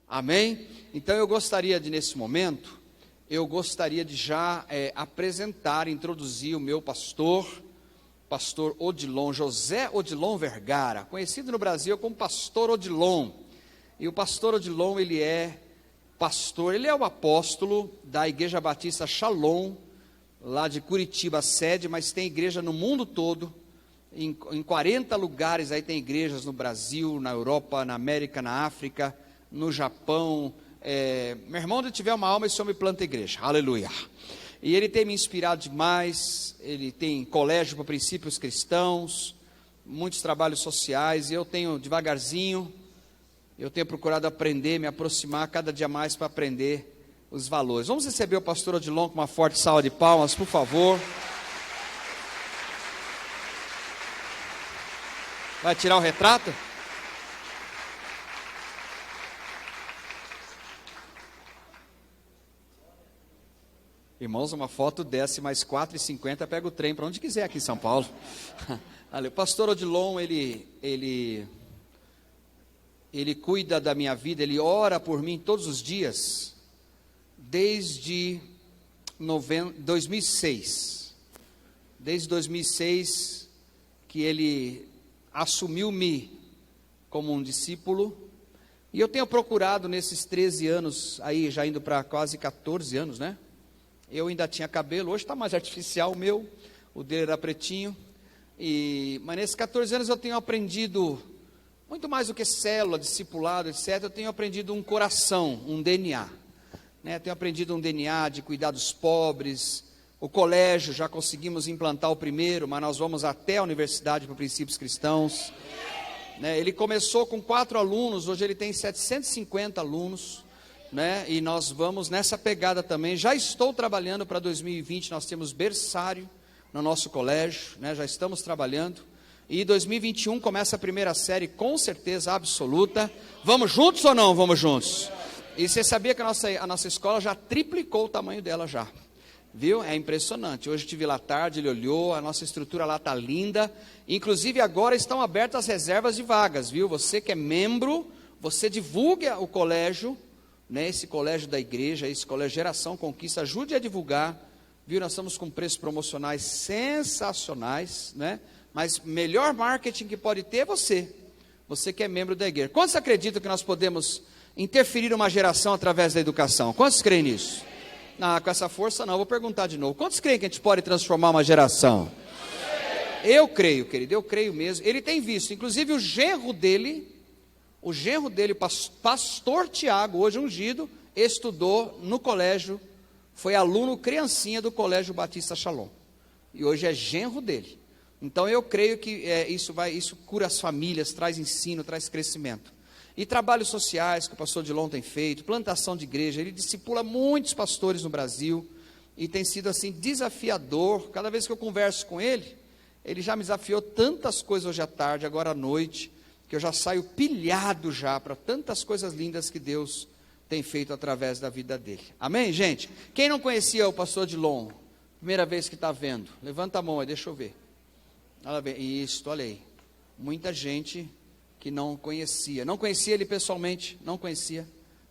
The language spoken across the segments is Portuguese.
Amém? Então eu gostaria de, nesse momento, já apresentar, introduzir o meu pastor Odilon, José Odilon Vergara, conhecido no Brasil como Pastor Odilon. E o Pastor Odilon, ele é o apóstolo da Igreja Batista Shalom, lá de Curitiba, sede, mas tem igreja no mundo todo, em 40 lugares, aí tem igrejas no Brasil, na Europa, na América, na África, no Japão. Meu irmão, onde tiver uma alma, esse homem planta igreja, aleluia. E ele tem me inspirado demais, ele tem colégio para princípios cristãos, muitos trabalhos sociais, e eu tenho devagarzinho, procurado aprender, me aproximar cada dia mais para aprender os valores. Vamos receber o pastor Odilon com uma forte salva de palmas, por favor. Vai tirar o retrato? Irmãos, uma foto desce mais 4,50, pega o trem para onde quiser aqui em São Paulo. O pastor Odilon, ele cuida da minha vida, ele ora por mim todos os dias, desde 2006. Desde 2006 que ele assumiu-me como um discípulo, e eu tenho procurado nesses 13 anos, aí já indo para quase 14 anos, né? Eu ainda tinha cabelo, hoje está mais artificial o dele era pretinho, mas nesses 14 anos eu tenho aprendido, muito mais do que célula, discipulado, etc., eu tenho aprendido um coração, um DNA, né? Tenho aprendido um DNA de cuidar dos pobres. O colégio, já conseguimos implantar o primeiro, mas nós vamos até a Universidade para Princípios Cristãos, né? Ele começou com 4 alunos, hoje ele tem 750 alunos, né? E nós vamos nessa pegada também. Já estou trabalhando para 2020, nós temos berçário no nosso colégio, né? Já estamos trabalhando, e 2021 começa a primeira série, com certeza absoluta. Vamos juntos ou não vamos juntos? E você sabia que a nossa escola já triplicou o tamanho dela já, viu? É impressionante. Hoje estive lá à tarde, ele olhou, a nossa estrutura lá está linda, inclusive agora estão abertas as reservas de vagas, viu? Você que é membro, você divulga o colégio, né? Esse colégio da igreja, esse colégio Geração Conquista, ajude a divulgar, viu? Nós estamos com preços promocionais sensacionais, né? Mas melhor marketing que pode ter é você que é membro da igreja. Quantos acreditam que nós podemos interferir uma geração através da educação? Quantos creem nisso? Não, com essa força não, vou perguntar de novo. Quantos creem que a gente pode transformar uma geração? Eu creio, querido, eu creio mesmo. Ele tem visto, inclusive o genro dele, pastor Tiago, hoje ungido, estudou no colégio, foi aluno criancinha do Colégio Batista Shalom, e hoje é genro dele. Então eu creio que isso cura as famílias, traz ensino, traz crescimento. E trabalhos sociais que o pastor Odilon tem feito, plantação de igreja, ele discipula muitos pastores no Brasil, e tem sido assim desafiador. Cada vez que eu converso com ele já me desafiou tantas coisas hoje à tarde, agora à noite, que eu já saio pilhado já para tantas coisas lindas que Deus tem feito através da vida dele. Amém, gente? Quem não conhecia o pastor Odilon, primeira vez que está vendo, levanta a mão aí, deixa eu ver. Isso, olha aí, muita gente que não conhecia ele pessoalmente, não conhecia,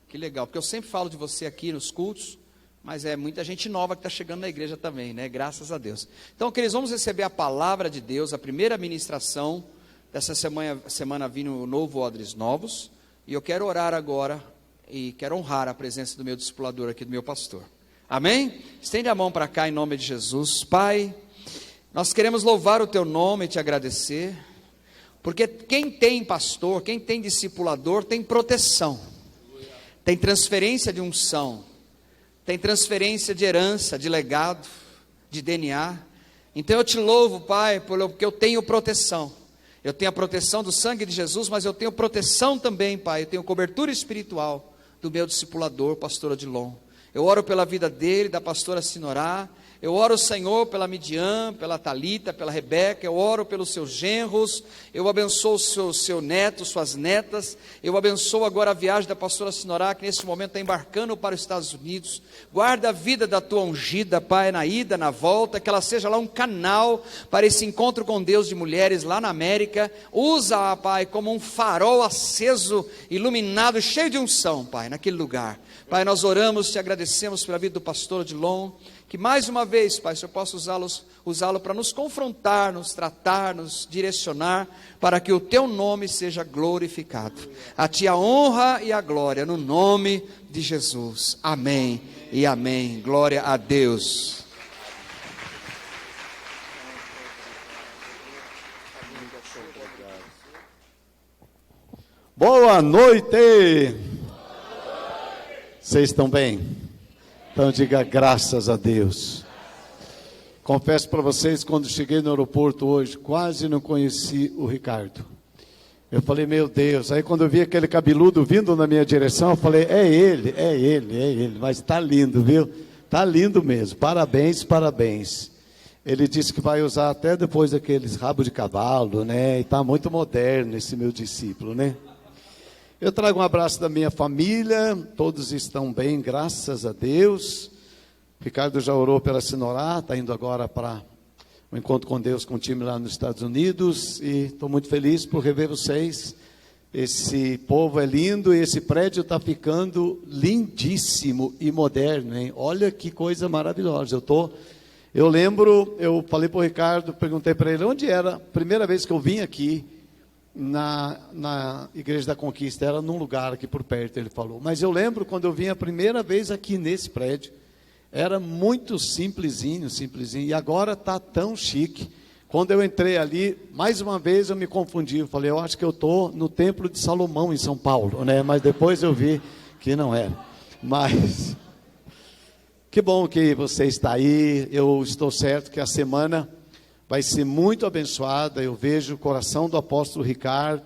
que legal, porque eu sempre falo de você aqui nos cultos, mas é muita gente nova que está chegando na igreja também, né? Graças a Deus. Então, queridos, vamos receber a palavra de Deus, a primeira ministração dessa semana vindo novo Odres Novos, e eu quero orar agora, e quero honrar a presença do meu discipulador aqui, do meu pastor. Amém? Estende a mão para cá em nome de Jesus. Pai, nós queremos louvar o teu nome e te agradecer, porque quem tem pastor, quem tem discipulador, tem proteção, tem transferência de unção, tem transferência de herança, de legado, de DNA. Então eu te louvo, Pai, porque eu tenho proteção. Eu tenho a proteção do sangue de Jesus, mas eu tenho proteção também, Pai, eu tenho cobertura espiritual do meu discipulador, pastor Odilon. Eu oro pela vida dele, da pastora Sinorá, Eu oro, Senhor, pela Midian, pela Talita, pela Rebeca. Eu oro pelos seus genros. Eu abençoo o seu neto, suas netas. Eu abençoo agora a viagem da pastora Sinorá, que nesse momento está embarcando para os Estados Unidos. Guarda a vida da tua ungida, Pai, na ida, na volta, que ela seja lá um canal para esse encontro com Deus de mulheres lá na América. Usa-a, Pai, como um farol aceso, iluminado, cheio de unção, Pai, naquele lugar. Pai, nós oramos, te agradecemos pela vida do pastor Odilon, que mais uma vez, Pai, o Senhor possa usá-lo para nos confrontar, nos tratar, nos direcionar, para que o teu nome seja glorificado. A ti a honra e a glória, no nome de Jesus. Amém e amém. Glória a Deus. Boa noite! Vocês estão bem? Então diga graças a Deus. Confesso para vocês, quando cheguei no aeroporto hoje, quase não conheci o Ricardo. Eu falei, meu Deus. Aí quando eu vi aquele cabeludo vindo na minha direção, eu falei, é ele. Mas está lindo, viu? Está lindo mesmo. Parabéns, parabéns. Ele disse que vai usar até depois aqueles rabos de cavalo, né? E está muito moderno esse meu discípulo, né? Eu trago um abraço da minha família, todos estão bem, graças a Deus. Ricardo já orou pela Sinorá, está indo agora para um encontro com Deus com o time lá nos Estados Unidos. E estou muito feliz por rever vocês. Esse povo é lindo e esse prédio está ficando lindíssimo e moderno, hein? Olha que coisa maravilhosa. Eu lembro, eu falei para o Ricardo, perguntei para ele, onde era a primeira vez que eu vim aqui? Na Igreja da Conquista, era num lugar aqui por perto, ele falou. Mas eu lembro quando eu vim a primeira vez aqui nesse prédio, era muito simplesinho, e agora está tão chique. Quando eu entrei ali, mais uma vez eu me confundi, eu falei, eu acho que eu estou no Templo de Salomão em São Paulo, né? Mas depois eu vi que não era. Mas, que bom que você está aí, eu estou certo que a semana vai ser muito abençoada. Eu vejo o coração do apóstolo Ricardo,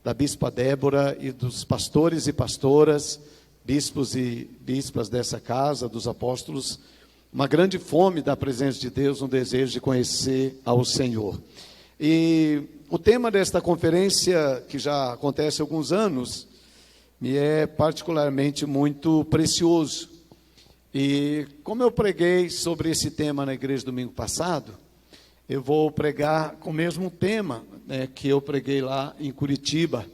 da bispa Débora e dos pastores e pastoras, bispos e bispas dessa casa, dos apóstolos, uma grande fome da presença de Deus, um desejo de conhecer ao Senhor. E o tema desta conferência, que já acontece há alguns anos, me é particularmente muito precioso. E como eu preguei sobre esse tema na igreja domingo passado, eu vou pregar com o mesmo tema, né, que eu preguei lá em Curitiba.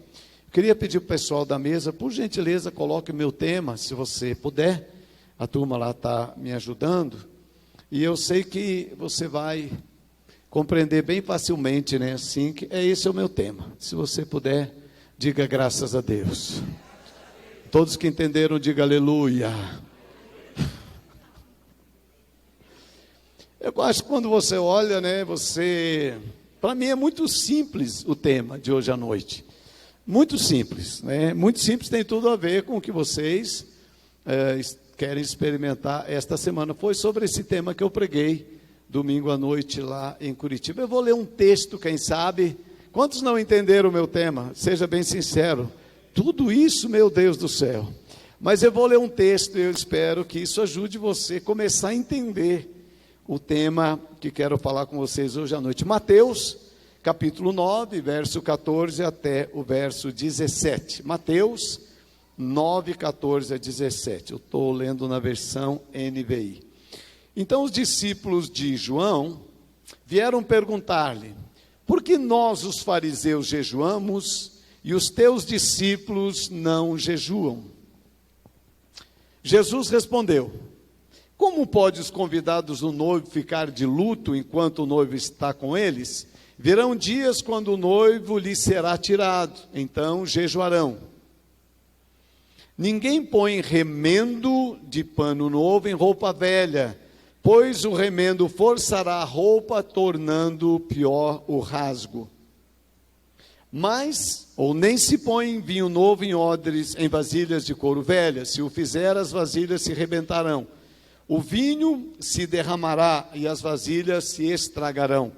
Queria pedir para o pessoal da mesa, por gentileza, coloque o meu tema, se você puder. A turma lá está me ajudando. E eu sei que você vai compreender bem facilmente, né, assim, que esse é o meu tema. Se você puder, diga graças a Deus. Todos que entenderam, diga aleluia. Eu acho que quando você olha, né, para mim é muito simples o tema de hoje à noite. Muito simples, né? Muito simples, tem tudo a ver com o que vocês querem experimentar esta semana. Foi sobre esse tema que eu preguei domingo à noite lá em Curitiba. Eu vou ler um texto, quem sabe. Quantos não entenderam o meu tema? Seja bem sincero. Tudo isso, meu Deus do céu. Mas eu vou ler um texto e eu espero que isso ajude você a começar a entender o tema que quero falar com vocês hoje à noite. Mateus, capítulo 9, verso 14 até o verso 17. Mateus 9, 14 a 17. Eu estou lendo na versão NVI. Então os discípulos de João vieram perguntar-lhe: por que nós, os fariseus, jejuamos e os teus discípulos não jejuam? Jesus respondeu: como pode os convidados do noivo ficar de luto enquanto o noivo está com eles? Virão dias quando o noivo lhes será tirado, então jejuarão. Ninguém põe remendo de pano novo em roupa velha, pois o remendo forçará a roupa, tornando pior o rasgo. Ou nem se põe vinho novo em odres, em vasilhas de couro velhas. Se o fizer, as vasilhas se rebentarão. O vinho se derramará e as vasilhas se estragarão.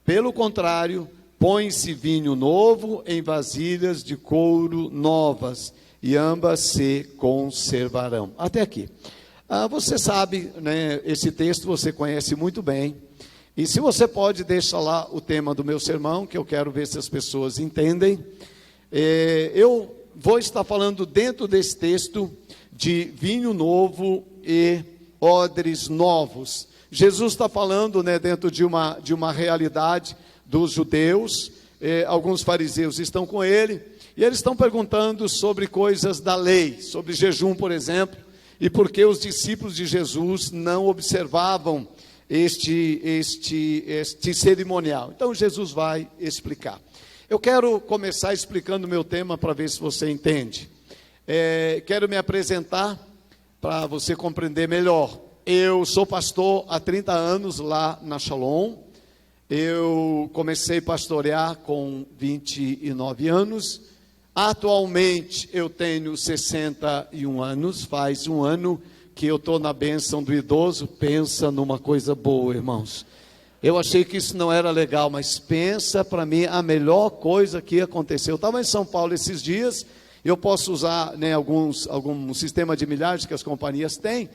Pelo contrário, põe-se vinho novo em vasilhas de couro novas, e ambas se conservarão. Até aqui. Você sabe, né, esse texto você conhece muito bem. E se você pode, deixa lá o tema do meu sermão, que eu quero ver se as pessoas entendem. Eu vou estar falando dentro desse texto de vinho novo e odres novos. Jesus está falando, né, dentro de uma realidade dos judeus. Alguns fariseus estão com ele, e eles estão perguntando sobre coisas da lei, sobre jejum, por exemplo, e por que os discípulos de Jesus não observavam este cerimonial. Então Jesus vai explicar. Eu quero começar explicando o meu tema para ver se você entende. Quero me apresentar para você compreender melhor. Eu sou pastor há 30 anos lá na Shalom. Eu comecei a pastorear com 29 anos. Atualmente eu tenho 61 anos, faz um ano que eu estou na bênção do idoso. Pensa numa coisa boa, irmãos. Eu achei que isso não era legal, mas pensa para mim a melhor coisa que aconteceu. Eu estava em São Paulo esses dias, eu posso usar, né, algum sistema de milhares que as companhias têm,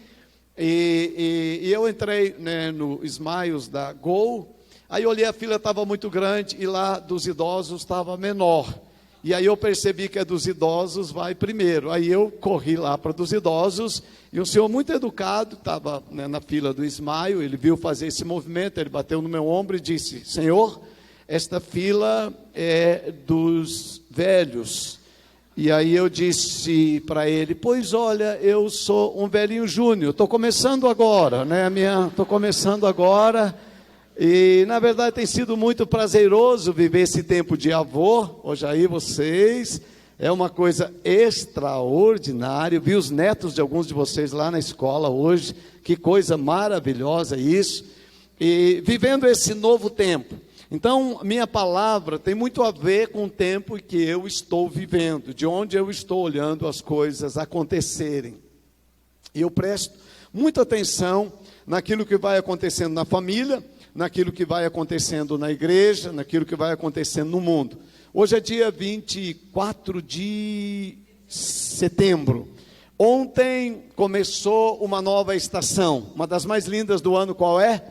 e eu entrei, né, no Smiles da Gol, aí eu olhei, a fila estava muito grande, e lá dos idosos estava menor. E aí eu percebi que a dos idosos vai primeiro. Aí eu corri lá para dos idosos, e um senhor muito educado, estava, né, na fila do Smile, ele viu fazer esse movimento, ele bateu no meu ombro e disse: Senhor, esta fila é dos velhos. E aí eu disse para ele: pois olha, eu sou um velhinho júnior, estou começando agora, né? Estou começando agora. E na verdade tem sido muito prazeroso viver esse tempo de avô. Hoje aí vocês, é uma coisa extraordinária. Vi os netos de alguns de vocês lá na escola hoje, que coisa maravilhosa isso. E vivendo esse novo tempo. Então minha palavra tem muito a ver com o tempo que eu estou vivendo, de onde eu estou olhando as coisas acontecerem. E eu presto muita atenção naquilo que vai acontecendo na família, naquilo que vai acontecendo na igreja, naquilo que vai acontecendo no mundo. Hoje é dia 24 de setembro. Ontem começou uma nova estação, uma das mais lindas do ano. Qual é?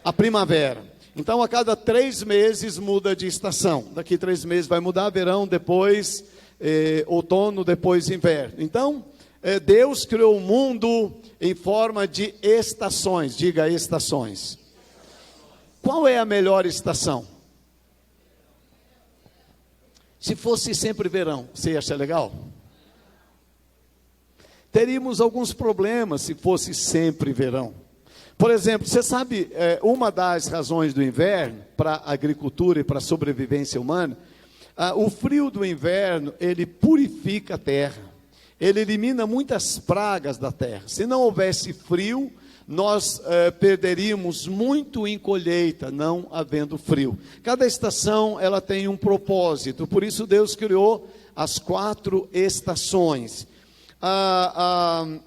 A primavera. Então a cada 3 meses muda de estação. Daqui 3 meses vai mudar verão, depois outono, depois inverno. Então Deus criou o mundo em forma de estações. Diga, estações. Qual é a melhor estação? Se fosse sempre verão, você ia achar legal? Teríamos alguns problemas se fosse sempre verão. Por exemplo, você sabe, uma das razões do inverno para a agricultura e para a sobrevivência humana, o frio do inverno, ele purifica a terra, ele elimina muitas pragas da terra. Se não houvesse frio, nós perderíamos muito em colheita, não havendo frio. Cada estação, ela tem um propósito, por isso Deus criou as 4 estações.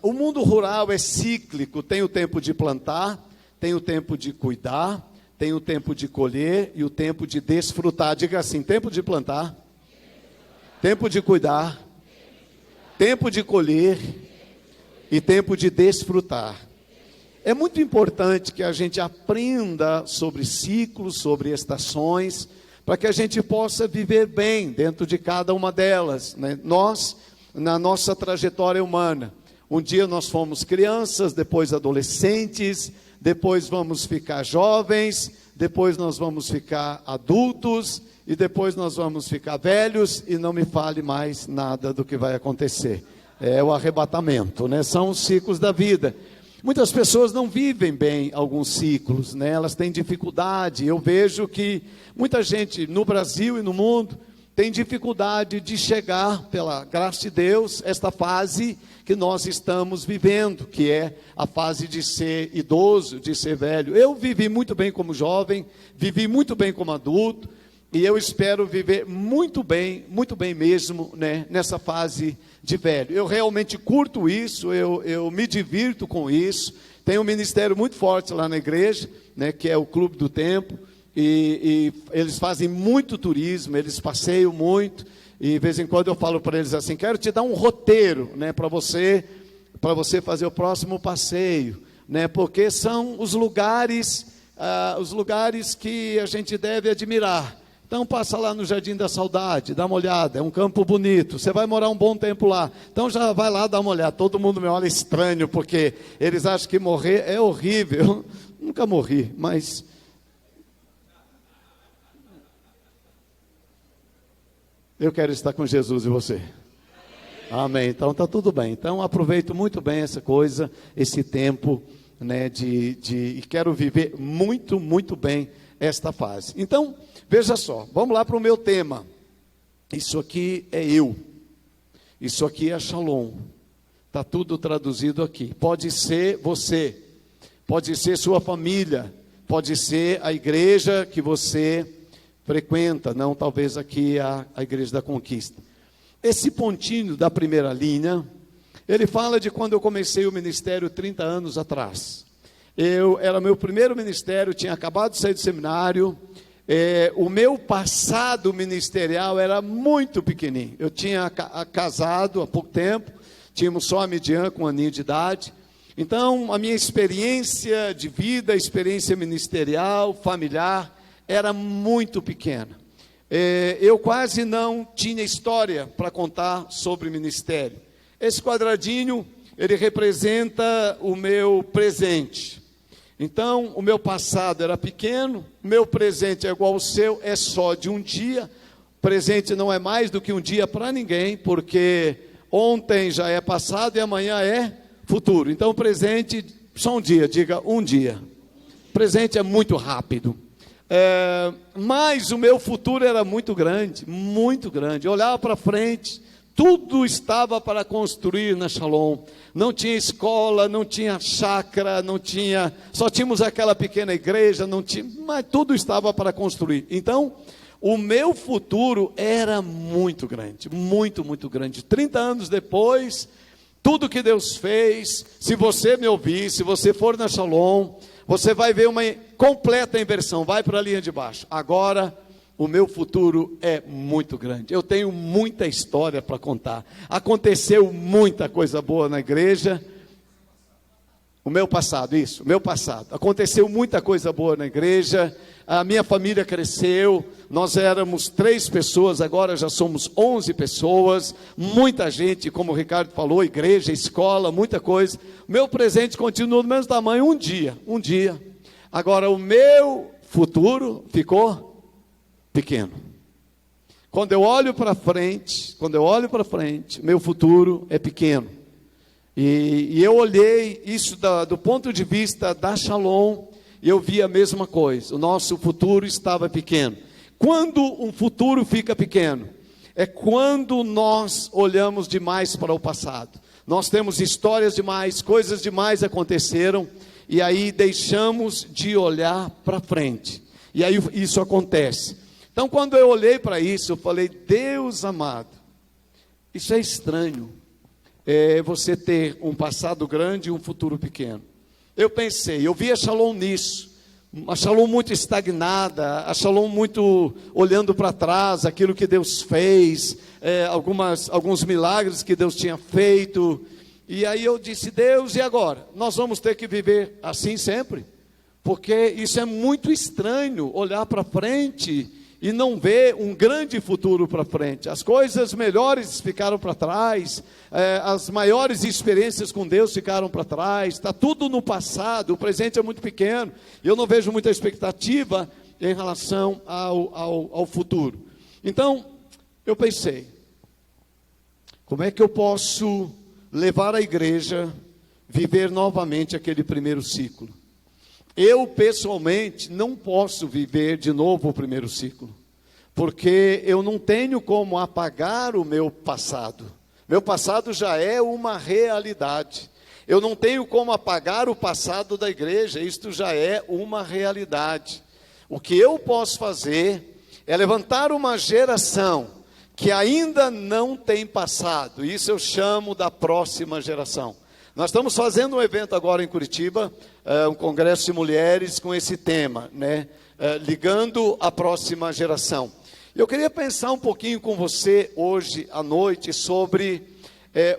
O mundo rural é cíclico, tem o tempo de plantar, tem o tempo de cuidar, tem o tempo de colher e o tempo de desfrutar. Diga assim: tempo de plantar, tempo de cuidar, tempo de colher e tempo de desfrutar. É muito importante que a gente aprenda sobre ciclos, sobre estações, para que a gente possa viver bem dentro de cada uma delas, né? Nós, na nossa trajetória humana, um dia nós fomos crianças, depois adolescentes, depois vamos ficar jovens, depois nós vamos ficar adultos, e depois nós vamos ficar velhos, e não me fale mais nada do que vai acontecer. É o arrebatamento, né? São os ciclos da vida. Muitas pessoas não vivem bem alguns ciclos, né? Elas têm dificuldade. Eu vejo que muita gente no Brasil e no mundo tem dificuldade de chegar, pela graça de Deus, esta fase que nós estamos vivendo, que é a fase de ser idoso, de ser velho. Eu vivi muito bem como jovem, vivi muito bem como adulto, e eu espero viver muito bem mesmo, né, nessa fase de velho. Eu realmente curto isso, eu me divirto com isso. Tem um ministério muito forte lá na igreja, né, que é o Clube do Tempo, e eles fazem muito turismo, eles passeiam muito, e de vez em quando eu falo para eles assim: quero te dar um roteiro, né, para você para você fazer o próximo passeio, né? Porque são os lugares que a gente deve admirar. Então passa lá no Jardim da Saudade, dá uma olhada, é um campo bonito, você vai morar um bom tempo lá, então já vai lá dar uma olhada. Todo mundo me olha estranho, porque eles acham que morrer é horrível. Nunca morri, mas eu quero estar com Jesus e você. Amém. Então está tudo bem. Então aproveito muito bem essa coisa, esse tempo, né, e quero viver muito, muito bem esta fase. Então, veja só, vamos lá para o meu tema. Isso aqui é eu. Isso aqui é Shalom. Está tudo traduzido aqui. Pode ser você, pode ser sua família, pode ser a igreja que você frequenta, não talvez aqui a igreja da Conquista. Esse pontinho da primeira linha, ele fala de quando eu comecei o ministério 30 anos atrás. Era meu primeiro ministério, tinha acabado de sair do seminário. O meu passado ministerial era muito pequenininho. Eu tinha casado há pouco tempo, tínhamos só a Midian com 1 aninho de idade. Então, a minha experiência de vida, experiência ministerial, familiar, era muito pequena. Eu quase não tinha história para contar sobre ministério. Esse quadradinho, ele representa o meu presente. Então, o meu passado era pequeno, o meu presente é igual ao seu, é só de um dia. Presente não é mais do que um dia para ninguém, porque ontem já é passado e amanhã é futuro. Então, presente, só um dia, diga um dia. Presente é muito rápido. Mas o meu futuro era muito grande, muito grande. Eu olhava para frente, tudo estava para construir na Shalom. Não tinha escola, não tinha chácara, só tínhamos aquela pequena igreja, mas tudo estava para construir. Então, o meu futuro era muito grande, muito, muito grande. 30 anos depois, tudo que Deus fez, se você me ouvir, se você for na Shalom, você vai ver uma completa inversão. Vai para a linha de baixo. Agora, o meu futuro é muito grande. Eu tenho muita história para contar. Aconteceu muita coisa boa na igreja. O meu passado. Aconteceu muita coisa boa na igreja. A minha família cresceu. Nós éramos 3 pessoas, agora já somos 11 pessoas. Muita gente, como o Ricardo falou, igreja, escola, muita coisa. O meu presente continua do mesmo tamanho um dia. Agora o meu futuro ficou pequeno. Quando eu olho para frente, meu futuro é pequeno. E eu olhei isso do ponto de vista da Shalom, e eu vi a mesma coisa. O nosso futuro estava pequeno. Quando um futuro fica pequeno, é quando nós olhamos demais para o passado. Nós temos histórias demais, coisas demais aconteceram, e aí deixamos de olhar para frente. E aí isso acontece. Então, quando eu olhei para isso, eu falei: Deus amado, isso é estranho, você ter um passado grande e um futuro pequeno. Eu pensei, eu vi a Shalom nisso, a Shalom muito estagnada, a Shalom muito olhando para trás, aquilo que Deus fez, alguns milagres que Deus tinha feito. E aí eu disse: Deus, e agora? Nós vamos ter que viver assim sempre? Porque isso é muito estranho, olhar para frente e não ver um grande futuro para frente. As coisas melhores ficaram para trás, as maiores experiências com Deus ficaram para trás, está tudo no passado, o presente é muito pequeno, e eu não vejo muita expectativa em relação ao futuro. Então, eu pensei, como é que eu posso levar a igreja, viver novamente aquele primeiro ciclo? Eu, pessoalmente, não posso viver de novo o primeiro ciclo, porque eu não tenho como apagar o meu passado. Meu passado já é uma realidade. Eu não tenho como apagar o passado da igreja, isto já é uma realidade. O que eu posso fazer é levantar uma geração que ainda não tem passado. Isso eu chamo da próxima geração. Nós estamos fazendo um evento agora em Curitiba, um congresso de mulheres com esse tema, né? Ligando a próxima geração. Eu queria pensar um pouquinho com você hoje à noite sobre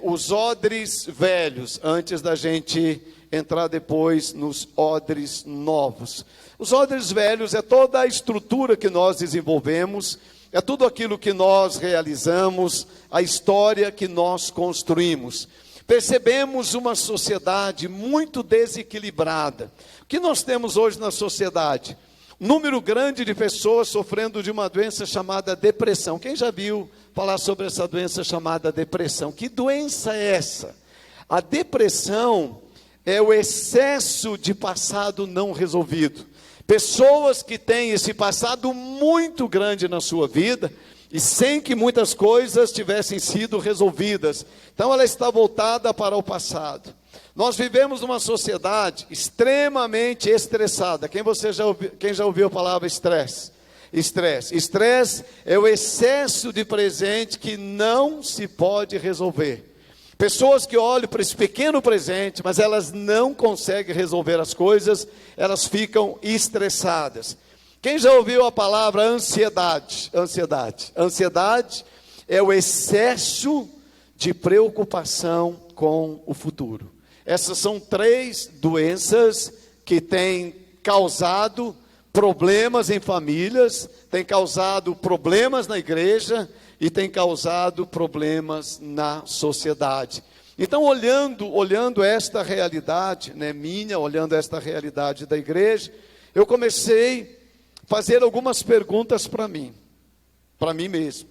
os odres velhos, antes da gente entrar depois nos odres novos. Os odres velhos é toda a estrutura que nós desenvolvemos, é tudo aquilo que nós realizamos, a história que nós construímos. Percebemos uma sociedade muito desequilibrada. O que nós temos hoje na sociedade? Número grande de pessoas sofrendo de uma doença chamada depressão. Quem já viu falar sobre essa doença chamada depressão? Que doença é essa? A depressão é o excesso de passado não resolvido. Pessoas que têm esse passado muito grande na sua vida e sem que muitas coisas tivessem sido resolvidas. Então ela está voltada para o passado. Nós vivemos numa sociedade extremamente estressada. Quem já ouviu a palavra estresse? Estresse é o excesso de presente que não se pode resolver. Pessoas que olham para esse pequeno presente, mas elas não conseguem resolver as coisas, elas ficam estressadas. Quem já ouviu a palavra ansiedade? Ansiedade é o excesso de preocupação com o futuro. Essas são 3 doenças que têm causado problemas em famílias, têm causado problemas na igreja e têm causado problemas na sociedade. Então, olhando esta realidade, olhando esta realidade da igreja, eu comecei a fazer algumas perguntas para mim mesmo.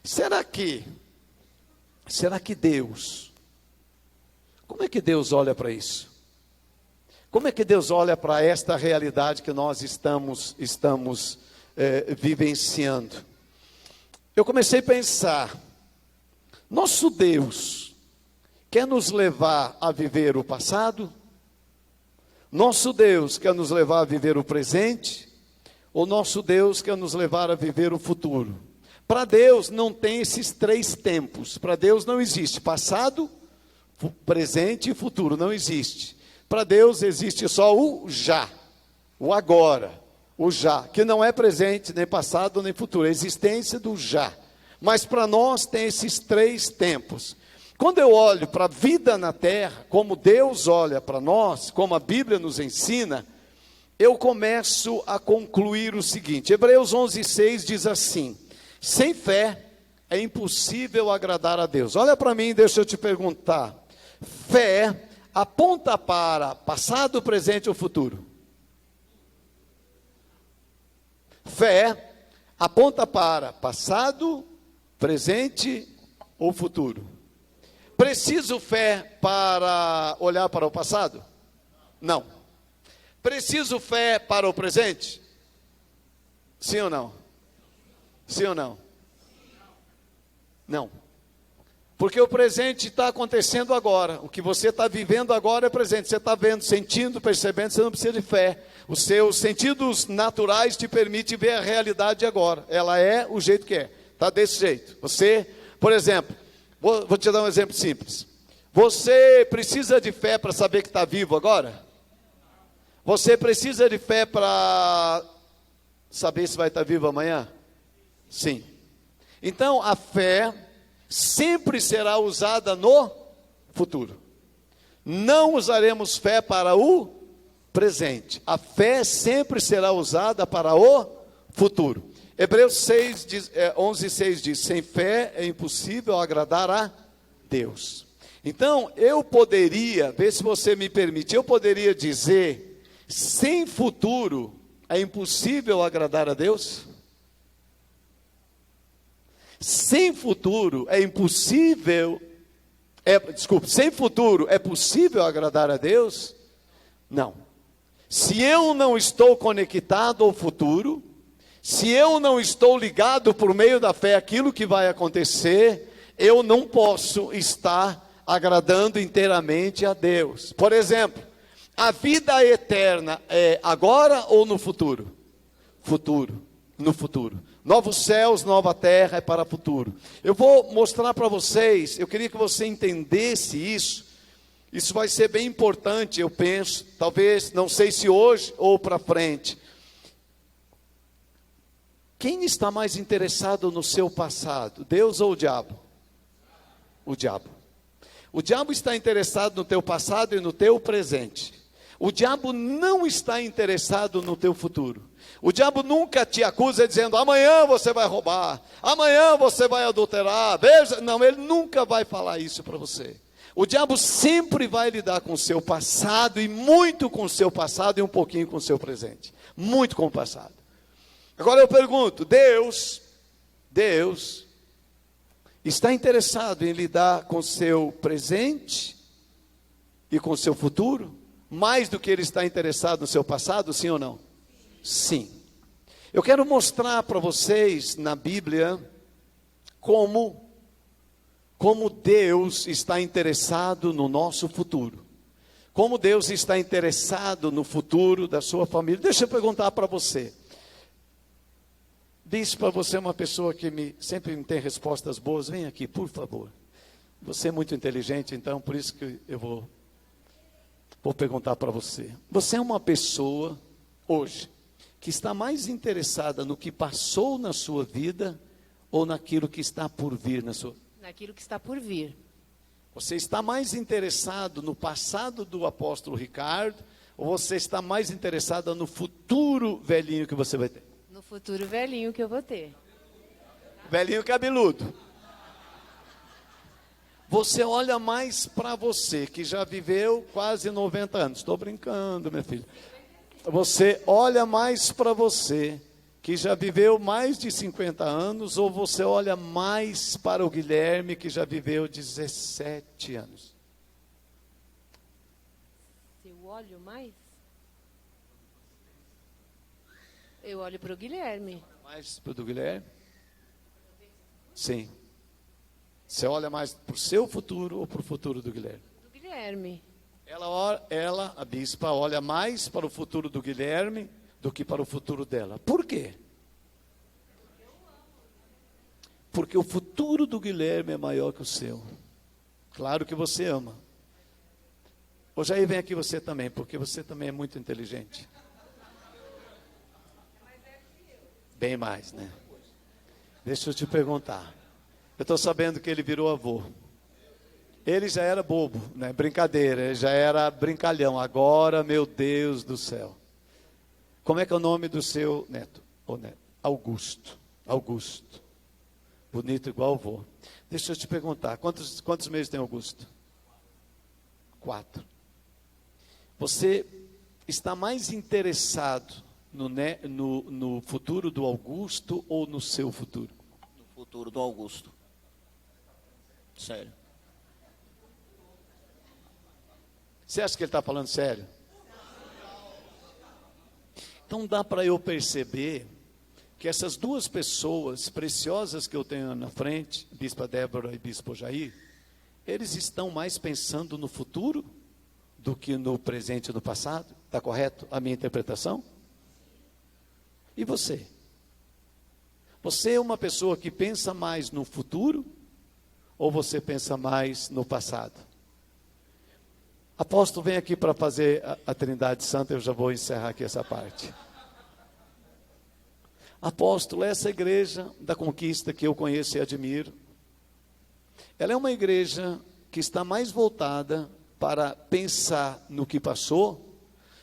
Será que Deus, como é que Deus olha para isso? Como é que Deus olha para esta realidade que nós estamos vivenciando? Eu comecei a pensar, nosso Deus quer nos levar a viver o passado? Nosso Deus quer nos levar a viver o presente? Ou nosso Deus quer nos levar a viver o futuro? Para Deus não tem esses 3 tempos. Para Deus não existe passado, presente e futuro. Não existe. Para Deus existe só o já, o agora, o já, que não é presente, nem passado, nem futuro. É a existência do já. Mas para nós tem esses 3 tempos. Quando eu olho para a vida na terra, como Deus olha para nós, como a Bíblia nos ensina, eu começo a concluir o seguinte. Hebreus 11:6 diz assim: sem fé é impossível agradar a Deus. Olha para mim, deixa eu te perguntar. Fé aponta para passado, presente ou futuro? Fé aponta para passado, presente ou futuro? Preciso fé para olhar para o passado? Não. Preciso fé para o presente? Sim ou não? Sim ou não? Não. Porque o presente está acontecendo agora. O que você está vivendo agora é presente. Você está vendo, sentindo, percebendo, você não precisa de fé. Os seus sentidos naturais te permitem ver a realidade agora. Ela é o jeito que é. Está desse jeito. Você, por exemplo, vou te dar um exemplo simples. Você precisa de fé para saber que está vivo agora? Você precisa de fé para saber se vai estar vivo amanhã? Sim. Então, a fé sempre será usada no futuro. Não usaremos fé para o presente. A fé sempre será usada para o futuro. Hebreus 11:6 diz: sem fé é impossível agradar a Deus. Então, eu poderia, vê se você me permite, eu poderia dizer, sem futuro é impossível agradar a Deus? Sem futuro é impossível, sem futuro é possível agradar a Deus? Não. Se eu não estou conectado ao futuro, se eu não estou ligado por meio da fé àquilo que vai acontecer, eu não posso estar agradando inteiramente a Deus. Por exemplo, a vida eterna é agora ou no futuro? Futuro, no futuro. Novos céus, nova terra é para o futuro. Eu vou mostrar para vocês, eu queria que você entendesse isso. Isso vai ser bem importante, eu penso, talvez, não sei se hoje ou para frente. Quem está mais interessado no seu passado, Deus ou o diabo? O diabo. O diabo está interessado no teu passado e no teu presente. O diabo não está interessado no teu futuro. O diabo nunca te acusa dizendo, amanhã você vai roubar, amanhã você vai adulterar, veja, não, ele nunca vai falar isso para você. O diabo sempre vai lidar com o seu passado, e muito com o seu passado e um pouquinho com o seu presente. Muito com o passado. Agora eu pergunto, Deus está interessado em lidar com o seu presente e com o seu futuro, mais do que ele está interessado no seu passado, sim ou não? Sim. Eu quero mostrar para vocês na Bíblia como Deus está interessado no nosso futuro. Como Deus está interessado no futuro da sua família. Deixa eu perguntar para você. Disse para você uma pessoa que sempre me tem respostas boas. Vem aqui, por favor. Você é muito inteligente, então por isso que eu vou perguntar para você. Você é uma pessoa, hoje, que está mais interessada no que passou na sua vida ou naquilo que está por vir na sua vida? Naquilo que está por vir. Você está mais interessado no passado do apóstolo Ricardo, ou você está mais interessada no futuro velhinho que você vai ter? No futuro velhinho que eu vou ter. Velhinho cabeludo. Você olha mais para você, que já viveu quase 90 anos. Estou brincando, minha filha. Você olha mais para você, que já viveu mais de 50 anos, ou você olha mais para o Guilherme, que já viveu 17 anos? Eu olho mais? Eu olho para o Guilherme. Mais para o do Guilherme? Sim. Você olha mais para o seu futuro ou para o futuro do Guilherme? Do Guilherme. Ela, a bispa, olha mais para o futuro do Guilherme do que para o futuro dela. Por quê? Porque o futuro do Guilherme é maior que o seu. Claro que você ama. Ô Jair, vem aqui você também, porque você também é muito inteligente. Bem mais, né? Deixa eu te perguntar. Eu estou sabendo que ele virou avô. Ele já era bobo, né? Brincadeira, ele já era brincalhão. Agora, meu Deus do céu. Como é que é o nome do seu neto? Augusto. Augusto. Bonito igual avô. Deixa eu te perguntar, quantos meses tem Augusto? 4. Você está mais interessado no futuro do Augusto ou no seu futuro? No futuro do Augusto. Sério. Você acha que ele está falando sério? Então dá para eu perceber que essas duas pessoas preciosas que eu tenho na frente, Bispa Débora e Bispo Jair, eles estão mais pensando no futuro do que no presente e no passado. Está correto a minha interpretação? E você? Você é uma pessoa que pensa mais no futuro ou você pensa mais no passado? Apóstolo, vem aqui para fazer a Trindade Santa, eu já vou encerrar aqui essa parte. Apóstolo, essa igreja da Conquista que eu conheço e admiro, ela é uma igreja que está mais voltada para pensar no que passou,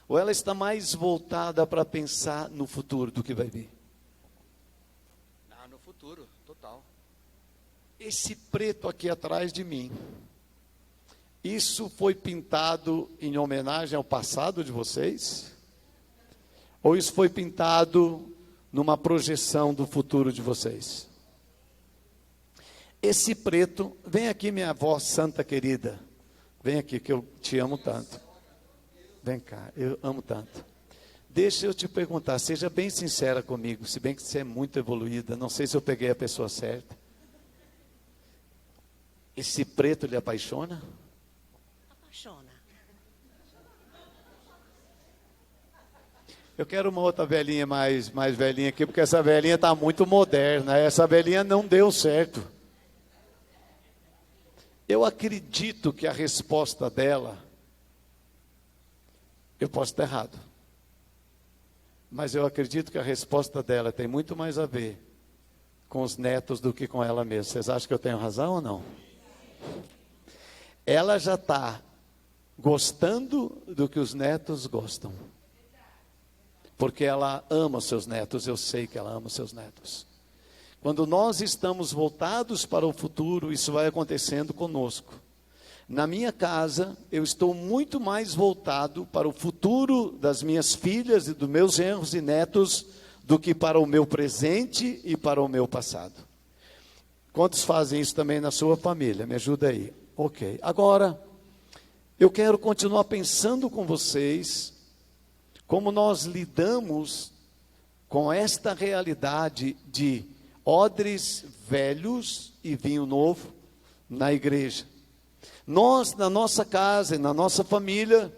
ou ela está mais voltada para pensar no futuro do que vai vir? No futuro, total. Esse preto aqui atrás de mim, isso foi pintado em homenagem ao passado de vocês? Ou isso foi pintado numa projeção do futuro de vocês? Esse preto, vem aqui minha avó santa querida, vem aqui que eu te amo tanto. Vem cá, eu amo tanto. Deixa eu te perguntar, seja bem sincera comigo, se bem que você é muito evoluída, não sei se eu peguei a pessoa certa. Esse preto lhe apaixona? Apaixona. Eu quero uma outra velhinha mais velhinha aqui, porque essa velhinha está muito moderna. Essa velhinha não deu certo. Eu acredito que a resposta dela, eu posso estar errado, mas eu acredito que a resposta dela tem muito mais a ver com os netos do que com ela mesma. Vocês acham que eu tenho razão ou não? ela já está gostando do que os netos gostam. Porque ela ama seus netos, eu sei que ela ama seus netos. Quando nós estamos voltados para o futuro, isso vai acontecendo conosco. Na minha casa, eu estou muito mais voltado para o futuro das minhas filhas e dos meus genros e netos do que para o meu presente e para o meu passado. Quantos fazem isso também na sua família? Me ajuda aí. Ok. Agora, eu quero continuar pensando com vocês como nós lidamos com esta realidade de odres velhos e vinho novo na igreja. Nós, na nossa casa e na nossa família,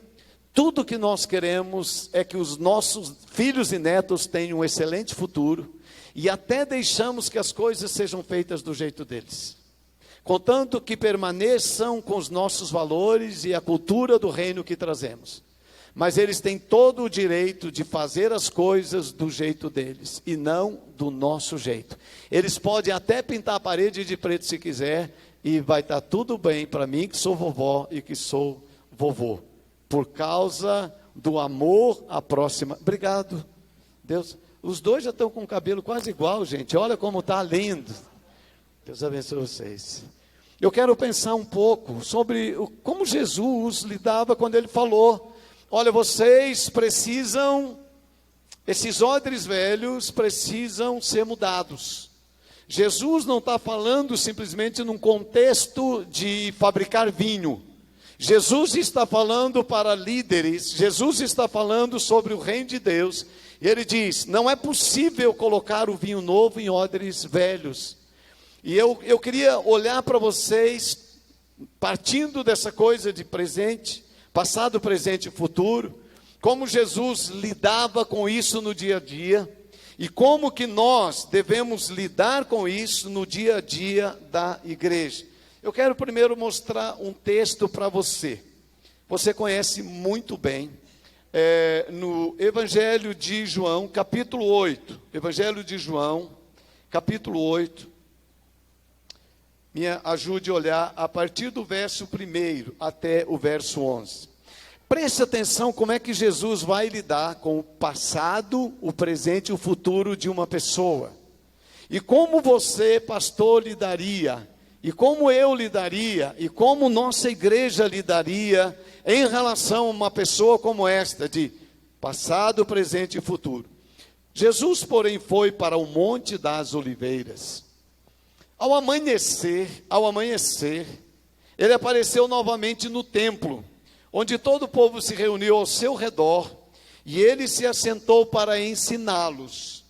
tudo que nós queremos é que os nossos filhos e netos tenham um excelente futuro e até deixamos que as coisas sejam feitas do jeito deles, contanto que permaneçam com os nossos valores e a cultura do reino que trazemos. Mas eles têm todo o direito de fazer as coisas do jeito deles e não do nosso jeito. Eles podem até pintar a parede de preto se quiser e vai estar tudo bem para mim que sou vovó e que sou vovô, por causa do amor à próxima. Obrigado, Deus. Os dois já estão com o cabelo quase igual, gente. Olha como está lindo. Deus abençoe vocês. Eu quero pensar um pouco sobre como Jesus lidava quando ele falou: olha, vocês precisam, esses odres velhos precisam ser mudados. Jesus não está falando simplesmente num contexto de fabricar vinho. Jesus está falando para líderes, Jesus está falando sobre o reino de Deus. E ele diz, não é possível colocar o vinho novo em odres velhos. E eu queria olhar para vocês, partindo dessa coisa de presente, passado, presente e futuro, como Jesus lidava com isso no dia a dia, e como que nós devemos lidar com isso no dia a dia da igreja. Eu quero primeiro mostrar um texto para você. Você conhece muito bem, no Evangelho de João, capítulo 8. Evangelho de João, capítulo 8. Me ajude a olhar a partir do verso 1 até o verso 11. Preste atenção como é que Jesus vai lidar com o passado, o presente e o futuro de uma pessoa. E como você, pastor, lidaria, e como eu lidaria, e como nossa igreja lidaria em relação a uma pessoa como esta, de passado, presente e futuro. Jesus, porém, foi para o Monte das Oliveiras. Ao amanhecer, ele apareceu novamente no templo, onde todo o povo se reuniu ao seu redor, e ele se assentou para ensiná-los.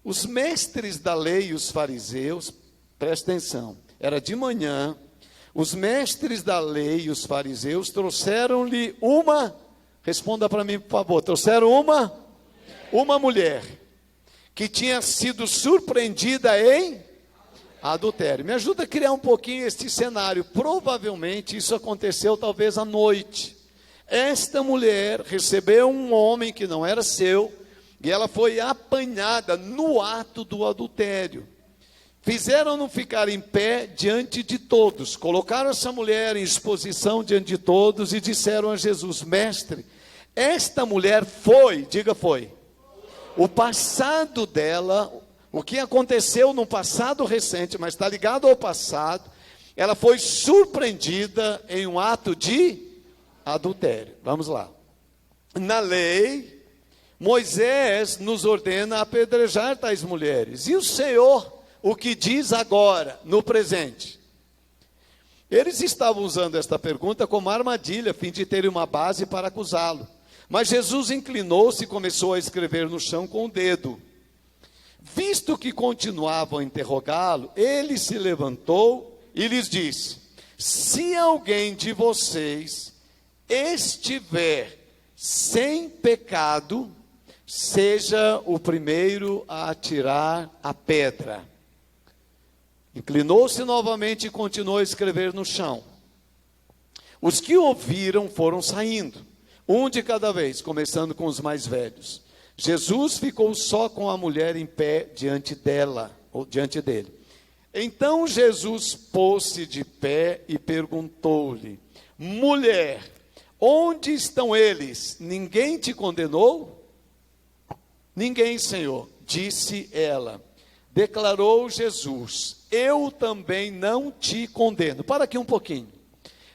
Os mestres da lei e os fariseus, presta atenção, era de manhã, os mestres da lei e os fariseus trouxeram-lhe responda para mim por favor, trouxeram uma mulher, que tinha sido surpreendida em adultério. Me ajuda a criar um pouquinho este cenário. Provavelmente isso aconteceu talvez à noite. Esta mulher recebeu um homem que não era seu, e ela foi apanhada no ato do adultério. Fizeram-no ficar em pé diante de todos, colocaram essa mulher em exposição diante de todos e disseram a Jesus: mestre, esta mulher diga foi, o passado dela, o que aconteceu no passado recente, mas está ligado ao passado, ela foi surpreendida em um ato de adultério. Vamos lá. Na lei, Moisés nos ordena apedrejar tais mulheres. E o Senhor, o que diz agora, no presente? Eles estavam usando esta pergunta como armadilha, a fim de terem uma base para acusá-lo. Mas Jesus inclinou-se e começou a escrever no chão com o dedo. Visto que continuavam a interrogá-lo, ele se levantou e lhes disse: se alguém de vocês estiver sem pecado, seja o primeiro a atirar a pedra. Inclinou-se novamente e continuou a escrever no chão. Os que ouviram foram saindo, um de cada vez, começando com os mais velhos. Jesus ficou só com a mulher em pé diante dele. Então Jesus pôs-se de pé e perguntou-lhe: mulher, onde estão eles? Ninguém te condenou? Ninguém, Senhor, disse ela. Declarou Jesus: eu também não te condeno. Para aqui um pouquinho.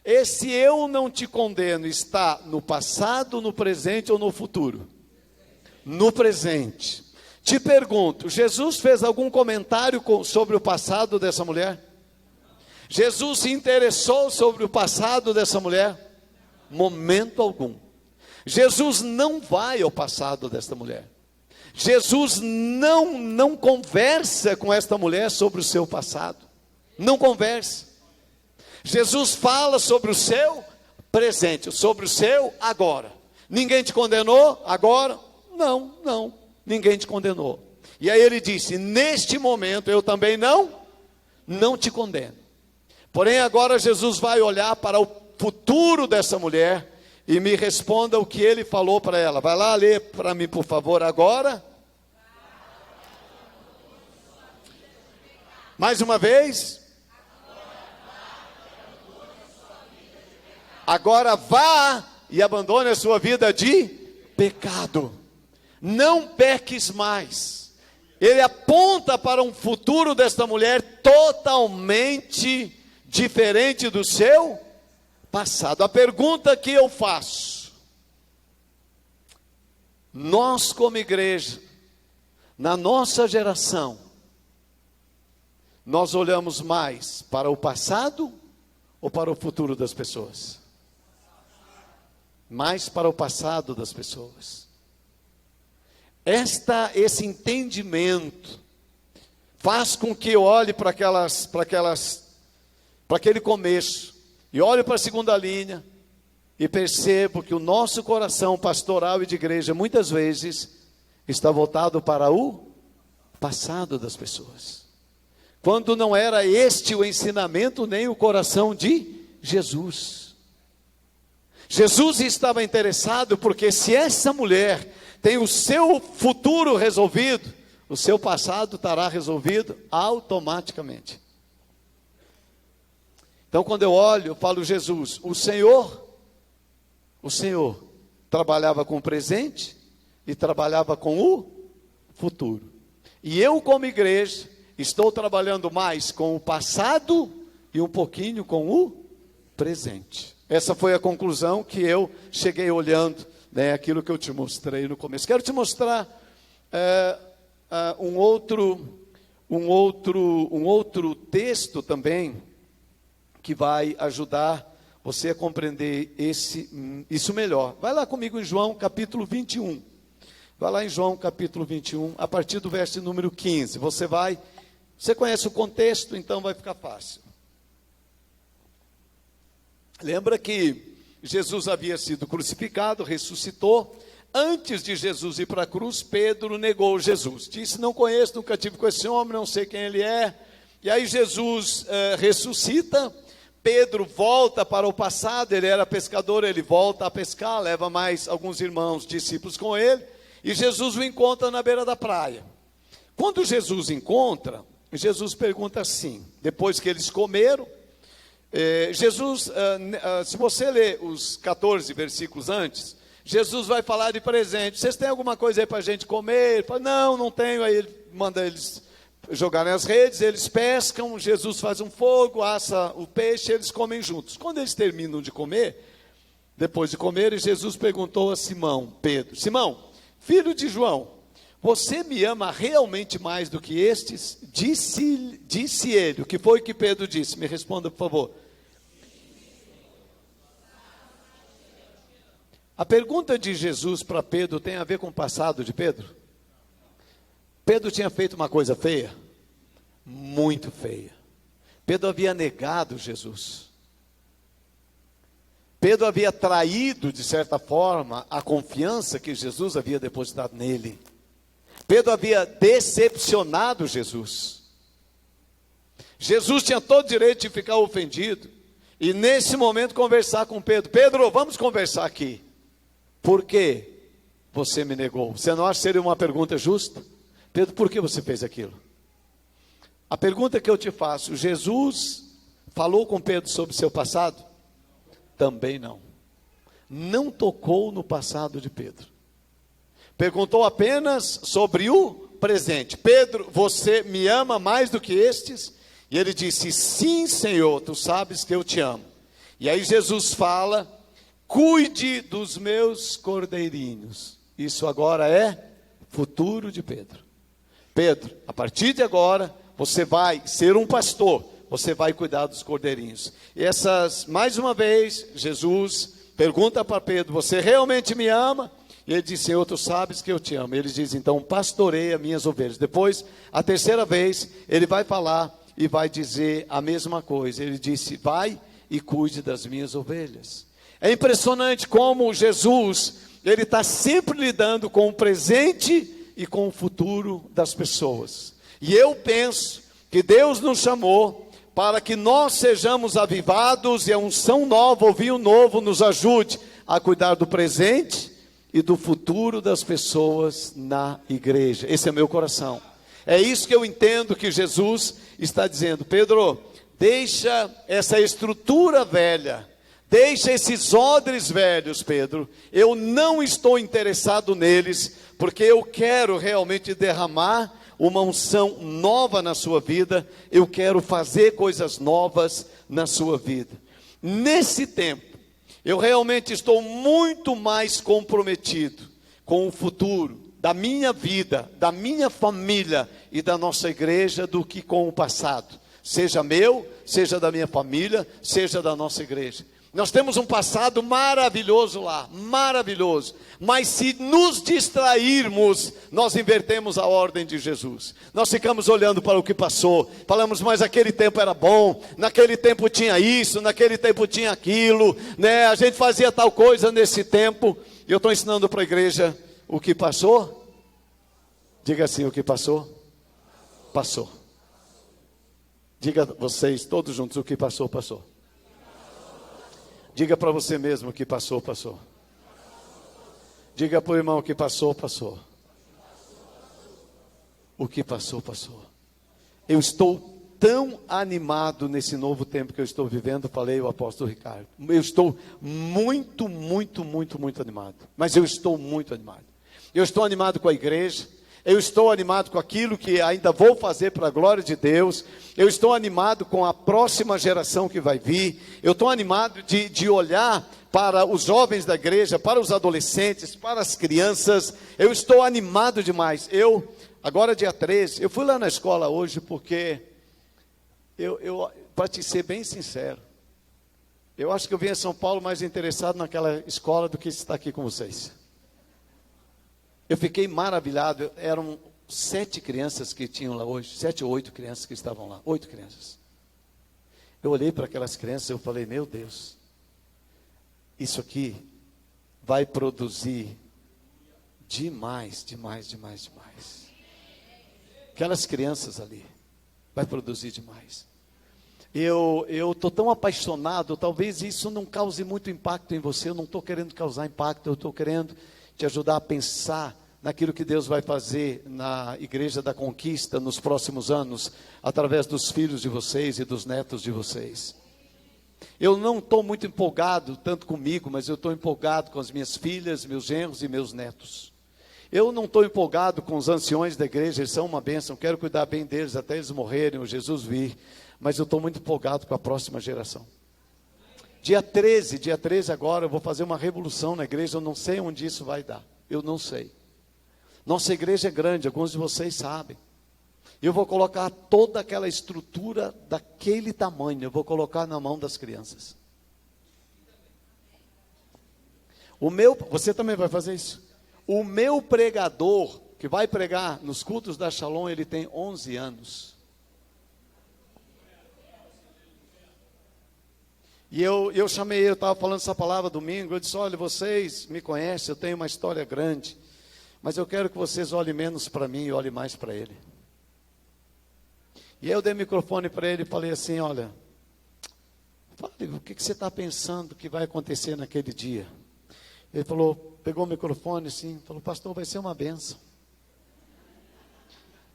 Esse eu não te condeno está no passado, no presente ou no futuro? No presente. Te pergunto, Jesus fez algum comentário sobre o passado dessa mulher? Jesus se interessou sobre o passado dessa mulher? Momento algum. Jesus não vai ao passado desta mulher. Jesus não conversa com esta mulher sobre o seu passado. Não conversa. Jesus fala sobre o seu presente, sobre o seu agora. Ninguém te condenou agora? Não, ninguém te condenou. E aí ele disse: neste momento eu também não te condeno. Porém agora Jesus vai olhar para o futuro dessa mulher e me responda o que ele falou para ela. Vai lá ler para mim, por favor, agora. Mais uma vez. Agora vá e abandone a sua vida de pecado. Não peques mais. Ele aponta para um futuro desta mulher totalmente diferente do seu passado. A pergunta que eu faço: nós como igreja, na nossa geração, nós olhamos mais para o passado ou para o futuro das pessoas? Mais para o passado das pessoas. Esse entendimento faz com que eu olhe para aquele começo e olhe para a segunda linha e percebo que o nosso coração pastoral e de igreja muitas vezes está voltado para o passado das pessoas, quando não era este o ensinamento nem o coração de Jesus. Jesus estava interessado porque se essa mulher tem o seu futuro resolvido, o seu passado estará resolvido automaticamente. Então quando eu olho, eu falo: Jesus, o Senhor trabalhava com o presente e trabalhava com o futuro. E eu como igreja estou trabalhando mais com o passado e um pouquinho com o presente. Essa foi a conclusão que eu cheguei olhando, aquilo que eu te mostrei no começo. Quero te mostrar um outro texto também, que vai ajudar você a compreender isso melhor. Vai lá comigo em João capítulo 21. Vai lá em João capítulo 21, a partir do verso número 15. Você conhece o contexto, então vai ficar fácil. Lembra que Jesus havia sido crucificado, ressuscitou. Antes de Jesus ir para a cruz, Pedro negou Jesus. Disse: não conheço, nunca tive com esse homem, não sei quem ele é. E aí Jesus ressuscita. Pedro volta para o passado, ele era pescador, ele volta a pescar, leva mais alguns irmãos, discípulos com ele. E Jesus o encontra na beira da praia. Quando Jesus encontra, Jesus pergunta assim, depois que eles comeram, se você ler os 14 versículos antes, Jesus vai falar de presente. Vocês têm alguma coisa aí para a gente comer? Ele fala: não tenho. Aí ele manda eles jogarem as redes, eles pescam, Jesus faz um fogo, assa o peixe, eles comem juntos. Quando eles terminam de comer, depois de comer, Jesus perguntou a Simão, Pedro: Simão, filho de João, você me ama realmente mais do que estes? Disse ele. O que foi que Pedro disse? Me responda, por favor. A pergunta de Jesus para Pedro tem a ver com o passado de Pedro? Pedro tinha feito uma coisa feia? Muito feia. Pedro havia negado Jesus. Pedro havia traído, de certa forma, a confiança que Jesus havia depositado nele. Pedro havia decepcionado Jesus. Jesus tinha todo o direito de ficar ofendido e nesse momento conversar com Pedro. Pedro, vamos conversar aqui. Por que você me negou? Você não acha que seria uma pergunta justa? Pedro, por que você fez aquilo? A pergunta que eu te faço: Jesus falou com Pedro sobre seu passado? Também não. Não tocou no passado de Pedro. Perguntou apenas sobre o presente. Pedro, você me ama mais do que estes? E ele disse: sim, Senhor, tu sabes que eu te amo. E aí Jesus fala: cuide dos meus cordeirinhos. Isso agora é futuro de Pedro. Pedro, a partir de agora, você vai ser um pastor, você vai cuidar dos cordeirinhos. E mais uma vez, Jesus pergunta para Pedro: você realmente me ama? E ele diz: Senhor, tu sabes que eu te amo. Ele diz: então pastoreia minhas ovelhas. Depois, a terceira vez, ele vai falar e vai dizer a mesma coisa. Ele disse: vai e cuide das minhas ovelhas. É impressionante como Jesus, ele está sempre lidando com o presente e com o futuro das pessoas. E eu penso que Deus nos chamou para que nós sejamos avivados, e a unção nova, o vinho novo, nos ajude a cuidar do presente e do futuro das pessoas na igreja. Esse é meu coração. É isso que eu entendo que Jesus está dizendo. Pedro, deixa essa estrutura velha, deixa esses odres velhos, Pedro. Eu não estou interessado neles, porque eu quero realmente derramar uma unção nova na sua vida. Eu quero fazer coisas novas na sua vida. Nesse tempo, eu realmente estou muito mais comprometido com o futuro da minha vida, da minha família e da nossa igreja do que com o passado. Seja meu, seja da minha família, seja da nossa igreja. Nós temos um passado maravilhoso lá, maravilhoso. Mas se nos distrairmos, nós invertemos a ordem de Jesus. Nós ficamos olhando para o que passou. Falamos: mas aquele tempo era bom. Naquele tempo tinha isso, naquele tempo tinha aquilo, né? A gente fazia tal coisa nesse tempo. E eu estou ensinando para a igreja o que passou. Diga assim: o que passou? Passou. Diga vocês todos juntos: o que passou, passou. Diga para você mesmo: o que passou, passou. Diga para o irmão: o que passou, passou. O que passou, passou. Eu estou tão animado nesse novo tempo que eu estou vivendo. Falei o apóstolo Ricardo. Eu estou muito animado. Mas eu estou muito animado. Eu estou animado com a igreja. Eu estou animado com aquilo que ainda vou fazer para a glória de Deus. Eu estou animado com a próxima geração que vai vir. Eu estou animado de olhar para os jovens da igreja, para os adolescentes, para as crianças. Eu estou animado demais. Agora dia 13, eu fui lá na escola hoje porque, para te ser bem sincero, eu acho que eu vim a São Paulo mais interessado naquela escola do que estar aqui com vocês. Eu fiquei maravilhado. Eram 7 crianças que tinham lá hoje, 7 ou 8 crianças que estavam lá, 8 crianças. Eu olhei para aquelas crianças e eu falei: meu Deus, isso aqui vai produzir demais. Aquelas crianças ali, vai produzir demais. Eu estou tão apaixonado, talvez isso não cause muito impacto em você. Eu não estou querendo causar impacto, eu estou querendo te ajudar a pensar naquilo que Deus vai fazer na Igreja da Conquista nos próximos anos, através dos filhos de vocês e dos netos de vocês. Eu não estou muito empolgado tanto comigo, mas eu estou empolgado com as minhas filhas, meus genros e meus netos. Eu não estou empolgado com os anciões da igreja, eles são uma bênção, quero cuidar bem deles até eles morrerem, o Jesus vir, mas eu estou muito empolgado com a próxima geração. Dia 13 agora, eu vou fazer uma revolução na igreja. Eu não sei onde isso vai dar. Eu não sei. Nossa igreja é grande, alguns de vocês sabem. Eu vou colocar toda aquela estrutura daquele tamanho, eu vou colocar na mão das crianças. Você também vai fazer isso? O meu pregador, que vai pregar nos cultos da Shalom, ele tem 11 anos. E eu chamei, eu estava falando essa palavra domingo, eu disse: olha, vocês me conhecem, eu tenho uma história grande, mas eu quero que vocês olhem menos para mim e olhem mais para ele. E aí eu dei o microfone para ele e falei assim: olha, fale, o que você está pensando que vai acontecer naquele dia? Ele falou, pegou o microfone assim, falou: pastor, vai ser uma bênção.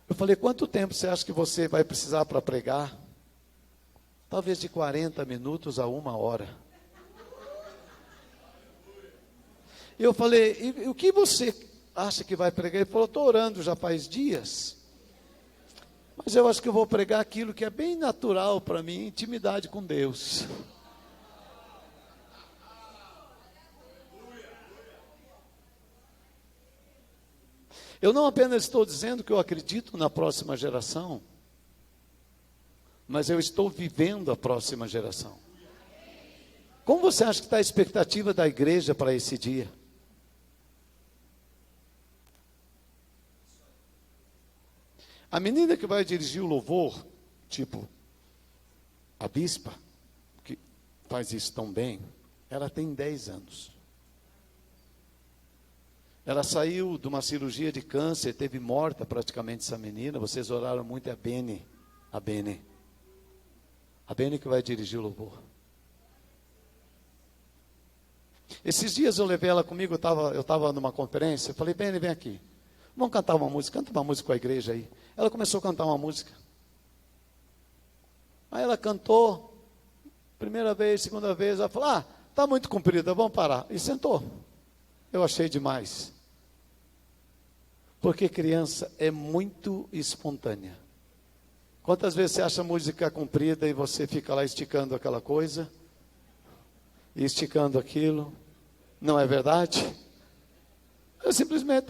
Eu falei, quanto tempo você acha que você vai precisar para pregar? Talvez de 40 minutos a 1 hora. Eu falei, e o que você acha que vai pregar? Ele falou, estou orando já faz dias. Mas eu acho que eu vou pregar aquilo que é bem natural para mim, intimidade com Deus. Eu não apenas estou dizendo que eu acredito na próxima geração, mas eu estou vivendo a próxima geração. Como você acha que está a expectativa da igreja para esse dia? A menina que vai dirigir o louvor, tipo a bispa, que faz isso tão bem, ela tem 10 anos. Ela saiu de uma cirurgia de câncer, teve morta praticamente essa menina. Vocês oraram muito, é a Bene. A Bene que vai dirigir o louvor. Esses dias eu levei ela comigo, eu estava numa conferência, eu falei, Bene, vem aqui. Vamos cantar uma música, canta uma música com a igreja aí. Ela começou a cantar uma música. Aí ela cantou, primeira vez, segunda vez, ela falou, está muito comprida, vamos parar. E sentou. Eu achei demais. Porque criança é muito espontânea. Quantas vezes você acha a música comprida e você fica lá esticando aquela coisa? E esticando aquilo? Não é verdade? Eu simplesmente,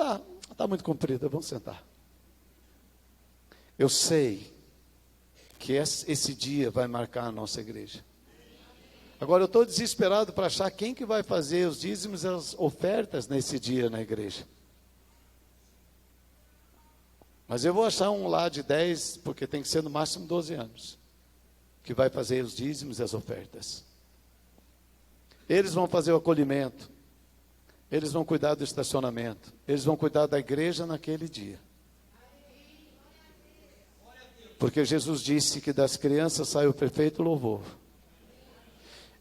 está muito comprida, vamos sentar. Eu sei que esse dia vai marcar a nossa igreja. Agora eu estou desesperado para achar quem que vai fazer os dízimos e as ofertas nesse dia na igreja. Mas eu vou achar um lá de 10, porque tem que ser no máximo 12 anos, que vai fazer os dízimos e as ofertas. Eles vão fazer o acolhimento, eles vão cuidar do estacionamento, eles vão cuidar da igreja naquele dia. Porque Jesus disse que das crianças sai o perfeito louvor.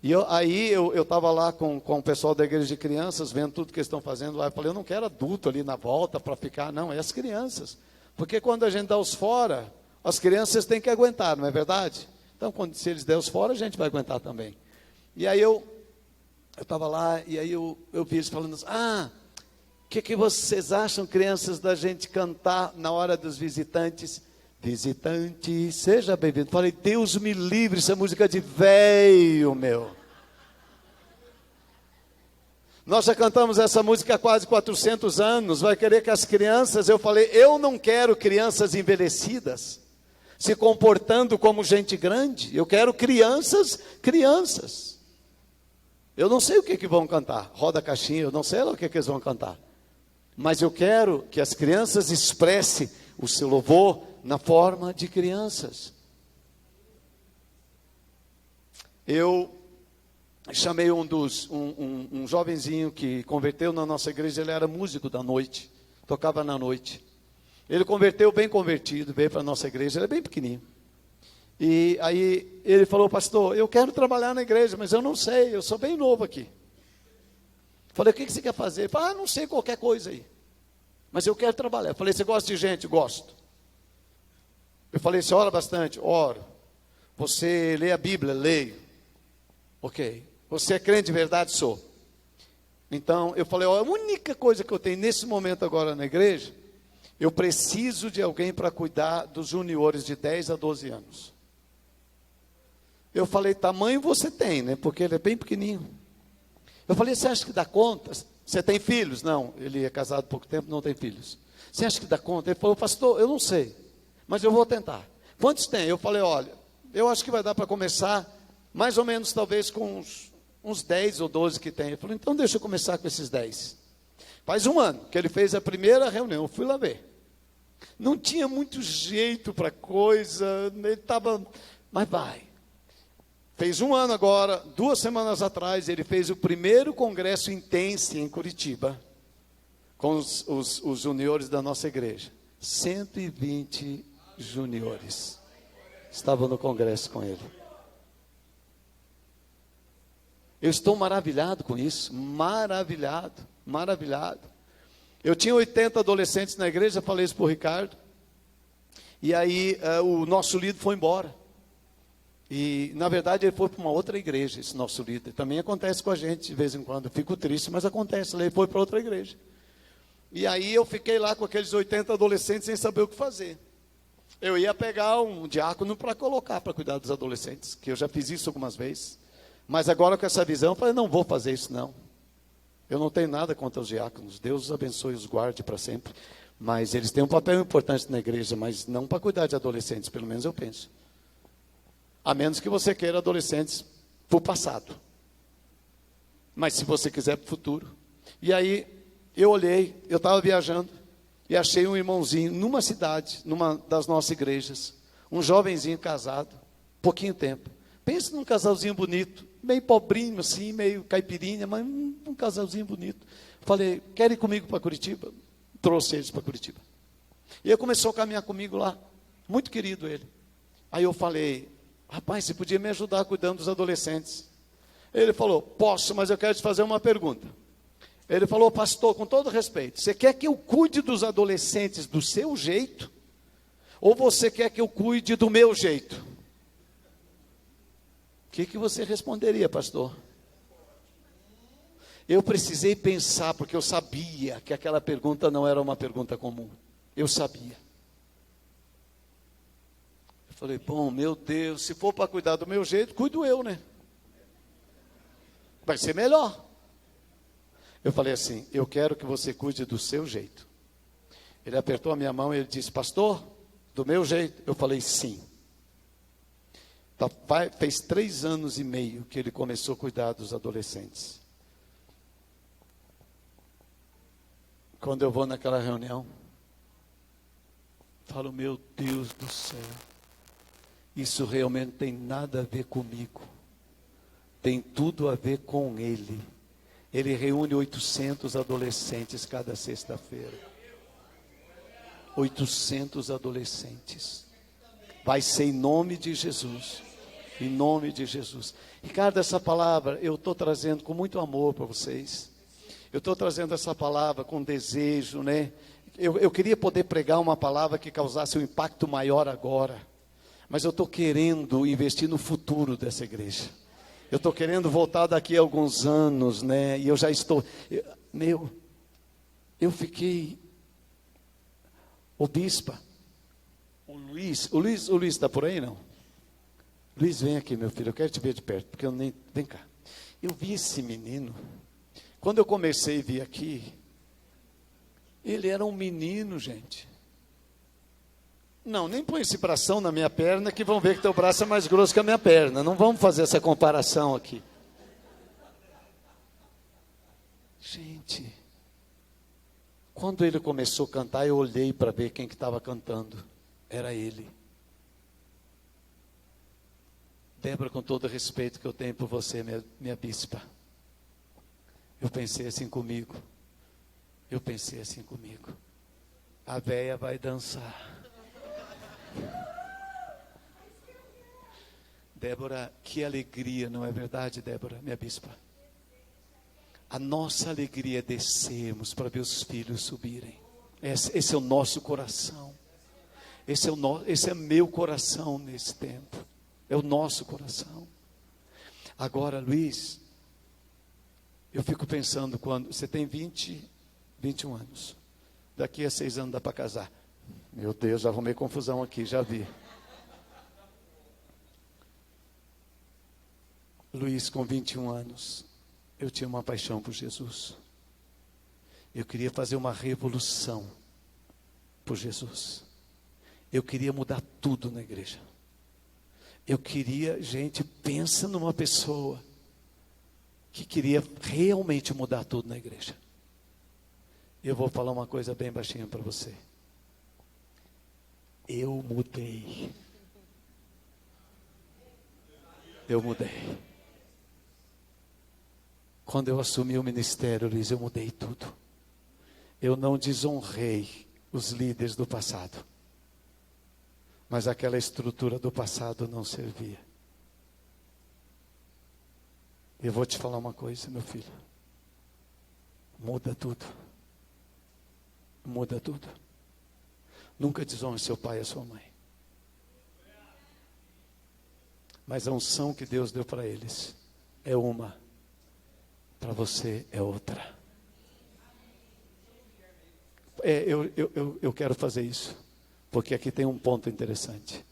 E eu estava lá com o pessoal da igreja de crianças, vendo tudo que eles estão fazendo lá. Eu falei, eu não quero adulto ali na volta para ficar, não, é as crianças. Porque quando a gente dá os fora, as crianças têm que aguentar, não é verdade? Então, se eles der os fora, a gente vai aguentar também. E aí eu estava lá, e aí eu vi eles falando assim, o que vocês acham, crianças, da gente cantar na hora dos visitantes? Visitante, seja bem-vindo. Falei, Deus me livre, isso é música de velho, meu. Nós já cantamos essa música há quase 400 anos. Vai querer que as crianças... Eu falei, eu não quero crianças envelhecidas, se comportando como gente grande. Eu quero crianças. Eu não sei o que vão cantar. Roda a caixinha, eu não sei lá o que eles vão cantar. Mas eu quero que as crianças expressem o seu louvor na forma de crianças. Eu chamei um jovenzinho que converteu na nossa igreja. Ele era músico da noite, tocava na noite. Ele converteu, bem convertido, veio para a nossa igreja. Ele é bem pequenininho. E aí ele falou, pastor, eu quero trabalhar na igreja, mas eu não sei, eu sou bem novo aqui. Falei, o que você quer fazer? Ele falou, não sei, qualquer coisa aí, mas eu quero trabalhar. Eu falei, você gosta de gente? Gosto. Eu falei, você ora bastante? Oro. Você lê a Bíblia? Leio. Ok. Você é crente de verdade? Sou. Então, eu falei, a única coisa que eu tenho nesse momento agora na igreja, eu preciso de alguém para cuidar dos juniores de 10 a 12 anos. Eu falei, tamanho você tem, né? Porque ele é bem pequenininho. Eu falei, você acha que dá conta? Você tem filhos? Não, ele é casado há pouco tempo, não tem filhos. Você acha que dá conta? Ele falou, pastor, eu não sei, mas eu vou tentar. Quantos tem? Eu falei, olha, eu acho que vai dar para começar, mais ou menos talvez com uns 10 ou 12 que tem. Ele falou, então deixa eu começar com esses 10. Faz um ano que ele fez a primeira reunião, eu fui lá ver. Não tinha muito jeito para coisa, ele estava, mas vai. Fez um ano agora, 2 semanas atrás, ele fez o primeiro congresso intenso em Curitiba, com os juniores da nossa igreja. 120 juniores estavam no congresso com ele. Eu estou maravilhado com isso, maravilhado. Eu tinha 80 adolescentes na igreja, falei isso para o Ricardo. E aí o nosso líder foi embora. E, na verdade, ele foi para uma outra igreja, esse nosso líder. Também acontece com a gente de vez em quando. Eu fico triste, mas acontece. Ele foi para outra igreja. E aí eu fiquei lá com aqueles 80 adolescentes sem saber o que fazer. Eu ia pegar um diácono para colocar, para cuidar dos adolescentes, que eu já fiz isso algumas vezes. Mas agora com essa visão, eu falei, não vou fazer isso não. Eu não tenho nada contra os diáconos. Deus os abençoe e os guarde para sempre. Mas eles têm um papel importante na igreja, mas não para cuidar de adolescentes, pelo menos eu penso. A menos que você queira adolescentes para o passado. Mas se você quiser para o futuro. E aí, eu olhei, eu estava viajando, e achei um irmãozinho, numa cidade, numa das nossas igrejas, um jovenzinho casado, pouquinho tempo. Pensa num casalzinho bonito, meio pobrinho assim, meio caipirinha, mas um casalzinho bonito. Falei, quer ir comigo para Curitiba? Trouxe eles para Curitiba. E ele começou a caminhar comigo lá, muito querido ele. Aí eu falei, rapaz, você podia me ajudar cuidando dos adolescentes. Ele falou, posso, mas eu quero te fazer uma pergunta. Ele falou, pastor, com todo respeito, você quer que eu cuide dos adolescentes do seu jeito? Ou você quer que eu cuide do meu jeito? O que você responderia, pastor? Eu precisei pensar, porque eu sabia que aquela pergunta não era uma pergunta comum. Eu sabia. Eu falei, bom, meu Deus, se for para cuidar do meu jeito, cuido eu, né? Vai ser melhor. Eu falei assim, eu quero que você cuide do seu jeito. Ele apertou a minha mão e ele disse, pastor, do meu jeito? Eu falei, sim. Fez 3 anos e meio que ele começou a cuidar dos adolescentes. Quando eu vou naquela reunião, falo, meu Deus do céu, isso realmente tem nada a ver comigo. Tem tudo a ver com ele. Ele reúne 800 adolescentes cada sexta-feira. 800 adolescentes. Vai ser em nome de Jesus. Em nome de Jesus. Ricardo, essa palavra eu estou trazendo com muito amor para vocês. Eu estou trazendo essa palavra com desejo, né? Eu queria poder pregar uma palavra que causasse um impacto maior agora. Mas eu estou querendo investir no futuro dessa igreja. Eu estou querendo voltar daqui a alguns anos, né? E eu já estou... Eu fiquei... O bispa, o Luiz está por aí, não? Luiz, vem aqui, meu filho, eu quero te ver de perto, porque eu nem... Vem cá. Eu vi esse menino, quando eu comecei a vir aqui, ele era um menino, gente. Não, nem põe esse bração na minha perna, que vão ver que teu braço é mais grosso que a minha perna. Não vamos fazer essa comparação aqui. Gente, quando ele começou a cantar, eu olhei para ver quem que estava cantando. Era ele. Débora, com todo o respeito que eu tenho por você, minha bispa. Eu pensei assim comigo. A véia vai dançar. Débora, que alegria, não é verdade, Débora, minha bispa? A nossa alegria é descermos para ver os filhos subirem. Esse é o nosso coração. Esse é meu coração nesse tempo. É o nosso coração. Agora, Luiz, eu fico pensando quando você tem 21 anos. Daqui a 6 anos dá para casar. Meu Deus, já arrumei confusão aqui, já vi. Luiz, com 21 anos, eu tinha uma paixão por Jesus. Eu queria fazer uma revolução por Jesus. Eu queria mudar tudo na igreja. Gente, pensa numa pessoa que queria realmente mudar tudo na igreja. Eu vou falar uma coisa bem baixinha para você. Eu mudei. Quando eu assumi o ministério, Luiz, eu mudei tudo. Eu não desonrei os líderes do passado. Mas aquela estrutura do passado não servia. Eu vou te falar uma coisa, meu filho. Muda tudo. Muda tudo. Nunca desonre seu pai e a sua mãe. Mas a unção que Deus deu para eles é uma, para você é outra. Eu quero fazer isso, porque aqui tem um ponto interessante.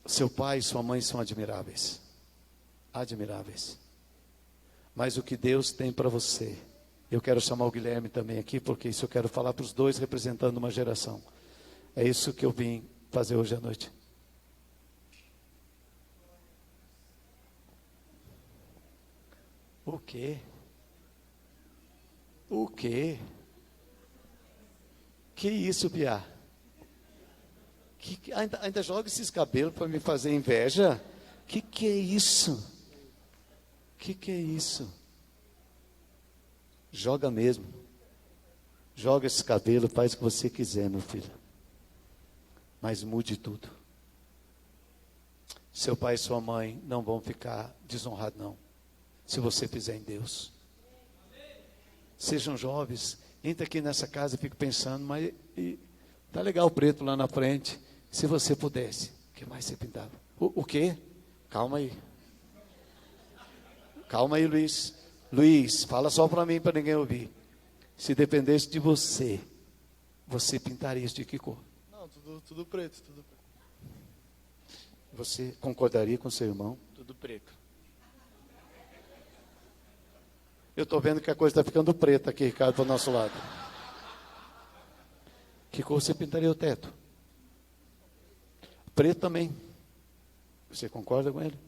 Seu pai e sua mãe são admiráveis, admiráveis. Mas o que Deus tem para você, eu quero chamar o Guilherme também aqui, porque isso eu quero falar para os dois representando uma geração. É isso que eu vim fazer hoje à noite. O quê? O quê? Que isso, Pia? Ainda joga esses cabelos para me fazer inveja? Que é isso? Que é isso? Joga mesmo. Joga esse cabelo, faz o que você quiser, meu filho. Mas mude tudo. Seu pai e sua mãe não vão ficar desonrados, não. Se você fizer em Deus. Sejam jovens. Entra aqui nessa casa e fica pensando, mas tá legal o preto lá na frente. Se você pudesse, o que mais você pintava? O quê? Calma aí. Calma aí, Luiz. Luiz, fala só para mim, para ninguém ouvir. Se dependesse de você, você pintaria isso de que cor? Não, tudo preto, tudo preto. Você concordaria com seu irmão? Tudo preto. Eu estou vendo que a coisa está ficando preta aqui, Ricardo, para o nosso lado. Que cor você pintaria o teto? Preto também. Você concorda com ele?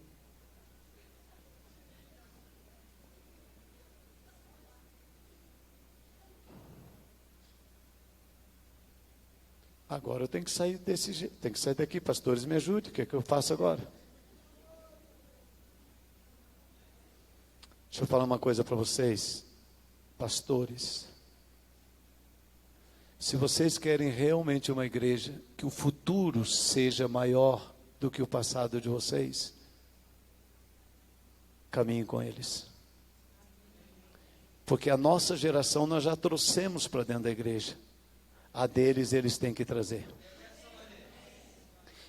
Agora eu tenho que sair desse jeito. Tenho que sair daqui, pastores, me ajudem. O que é que eu faço agora? Deixa eu falar uma coisa para vocês, pastores. Se vocês querem realmente uma igreja que o futuro seja maior do que o passado de vocês, caminhem com eles. Porque a nossa geração nós já trouxemos para dentro da igreja. A deles eles têm que trazer.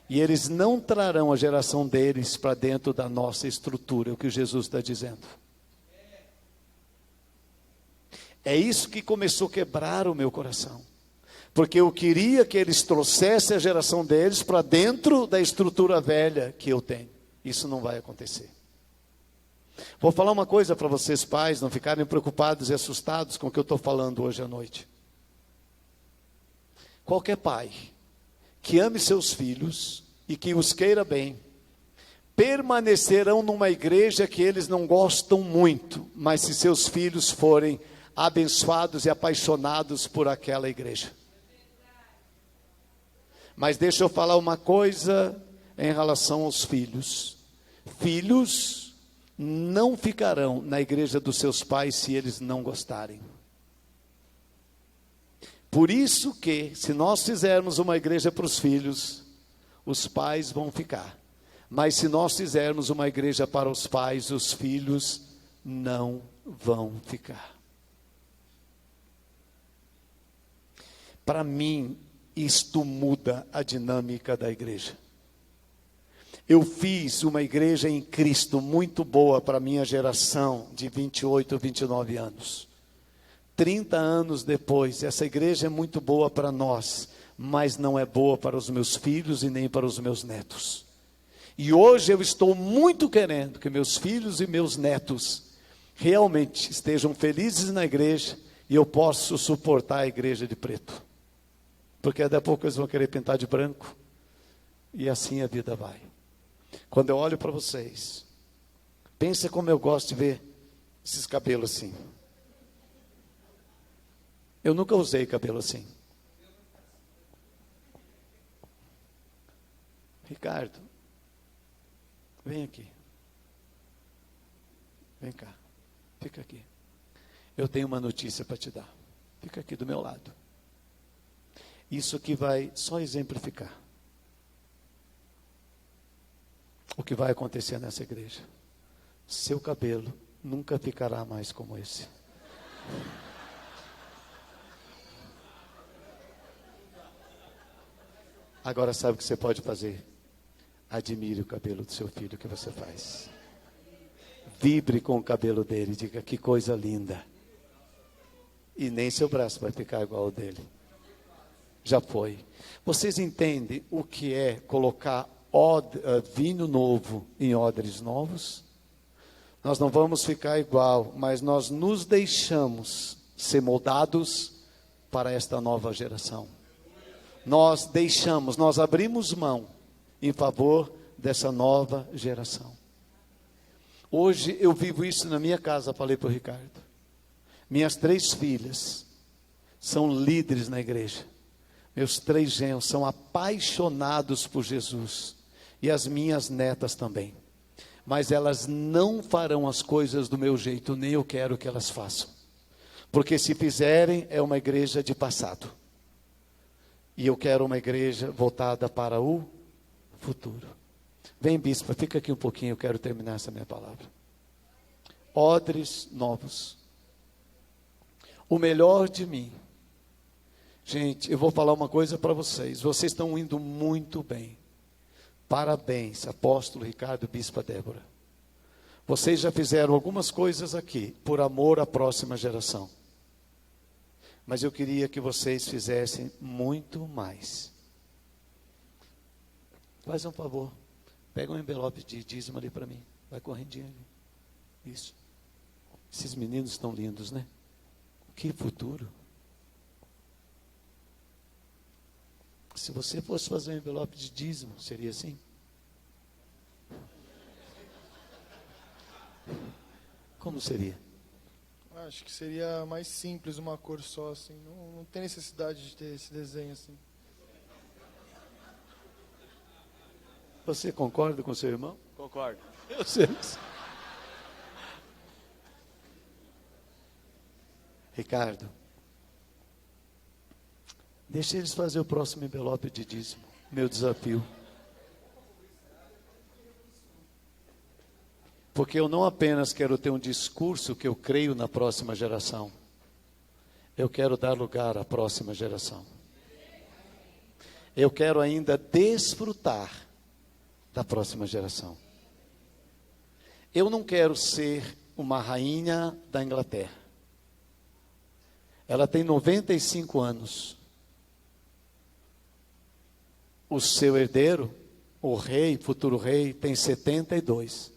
E eles não trarão a geração deles para dentro da nossa estrutura, é o que Jesus está dizendo. É isso que começou a quebrar o meu coração. Porque eu queria que eles trouxessem a geração deles para dentro da estrutura velha que eu tenho. Isso não vai acontecer. Vou falar uma coisa para vocês, pais, não ficarem preocupados e assustados com o que eu estou falando hoje à noite. Qualquer pai que ame seus filhos e que os queira bem, permanecerão numa igreja que eles não gostam muito, mas se seus filhos forem abençoados e apaixonados por aquela igreja. Mas deixa eu falar uma coisa em relação aos filhos. Filhos não ficarão na igreja dos seus pais se eles não gostarem. Por isso que, se nós fizermos uma igreja para os filhos, os pais vão ficar. Mas se nós fizermos uma igreja para os pais, os filhos não vão ficar. Para mim, isto muda a dinâmica da igreja. Eu fiz uma igreja em Cristo muito boa para a minha geração de 28, 29 anos. 30 anos depois, essa igreja é muito boa para nós, mas não é boa para os meus filhos e nem para os meus netos. E hoje eu estou muito querendo que meus filhos e meus netos realmente estejam felizes na igreja e eu posso suportar a igreja de preto. Porque daqui a pouco eles vão querer pintar de branco. E assim a vida vai. Quando eu olho para vocês, pensa como eu gosto de ver esses cabelos assim. Eu nunca usei cabelo assim. Ricardo, vem aqui. Vem cá. Fica aqui. Eu tenho uma notícia para te dar. Fica aqui do meu lado. Isso aqui vai só exemplificar o que vai acontecer nessa igreja. Seu cabelo nunca ficará mais como esse. Agora sabe o que você pode fazer? Admire o cabelo do seu filho que você faz. Vibre com o cabelo dele, diga que coisa linda. E nem seu braço vai ficar igual ao dele. Já foi. Vocês entendem o que é colocar vinho novo em odres novos? Nós não vamos ficar igual, mas nós nos deixamos ser moldados para esta nova geração. Nós abrimos mão em favor dessa nova geração. Hoje eu vivo isso na minha casa, falei para o Ricardo. Minhas 3 filhas são líderes na igreja. Meus 3 genros são apaixonados por Jesus. E as minhas netas também. Mas elas não farão as coisas do meu jeito, nem eu quero que elas façam. Porque se fizerem, é uma igreja de passado. E eu quero uma igreja voltada para o futuro. Vem, bispo, fica aqui um pouquinho, eu quero terminar essa minha palavra. Odres novos. O melhor de mim. Gente, eu vou falar uma coisa para vocês. Vocês estão indo muito bem. Parabéns, apóstolo Ricardo, bispa Débora. Vocês já fizeram algumas coisas aqui, por amor à próxima geração. Mas eu queria que vocês fizessem muito mais. Faz um favor, pega um envelope de dízimo ali para mim. Vai correndinho ali. Isso. Esses meninos estão lindos, né? Que futuro. Se você fosse fazer um envelope de dízimo, seria assim? Como seria? Acho que seria mais simples, uma cor só, assim. Não tem necessidade de ter esse desenho, assim. Você concorda com seu irmão? Concordo. Eu sei. Ricardo, deixa eles fazer o próximo envelope de dízimo. Meu desafio. Porque eu não apenas quero ter um discurso que eu creio na próxima geração. Eu quero dar lugar à próxima geração. Eu quero ainda desfrutar da próxima geração. Eu não quero ser uma rainha da Inglaterra. Ela tem 95 anos. O seu herdeiro, o rei, futuro rei, tem 72.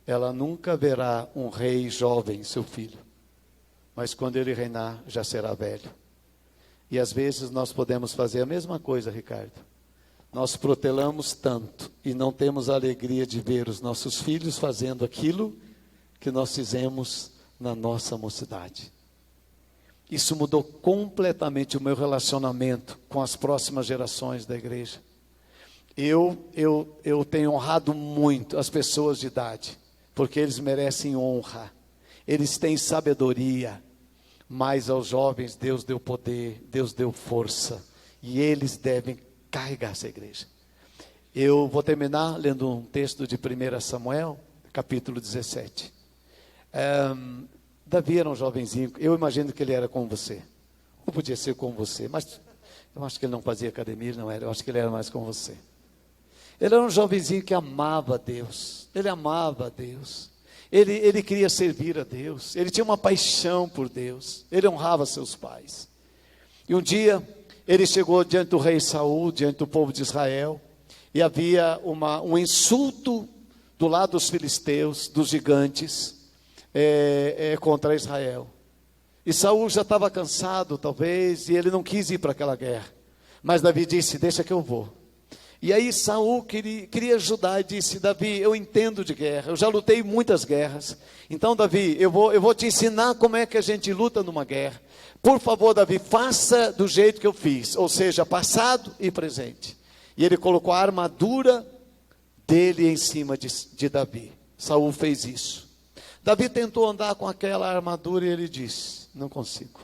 Ela nunca verá um rei jovem, seu filho. Mas quando ele reinar, já será velho. E às vezes nós podemos fazer a mesma coisa, Ricardo. Nós protelamos tanto e não temos a alegria de ver os nossos filhos fazendo aquilo que nós fizemos na nossa mocidade. Isso mudou completamente o meu relacionamento com as próximas gerações da igreja. Eu tenho honrado muito as pessoas de idade, porque eles merecem honra, eles têm sabedoria, mas aos jovens Deus deu poder, Deus deu força, e eles devem carregar essa igreja. Eu vou terminar lendo um texto de 1 Samuel, capítulo 17. Davi era um jovenzinho, eu imagino que ele era como você, ou podia ser como você, mas eu acho que ele não fazia academia, não era, eu acho que ele era mais como você. Ele era um jovenzinho que amava a Deus, ele amava a Deus, ele queria servir a Deus, ele tinha uma paixão por Deus, ele honrava seus pais. E um dia, ele chegou diante do rei Saul, diante do povo de Israel, e havia um insulto do lado dos filisteus, dos gigantes, contra Israel. E Saul já estava cansado, talvez, e ele não quis ir para aquela guerra. Mas Davi disse, deixa que eu vou. E aí Saul queria ajudar e disse, Davi, eu entendo de guerra, eu já lutei muitas guerras. Então, Davi, eu vou te ensinar como é que a gente luta numa guerra. Por favor, Davi, faça do jeito que eu fiz, ou seja, passado e presente. E ele colocou a armadura dele em cima de Davi. Saul fez isso. Davi tentou andar com aquela armadura e ele disse, não consigo.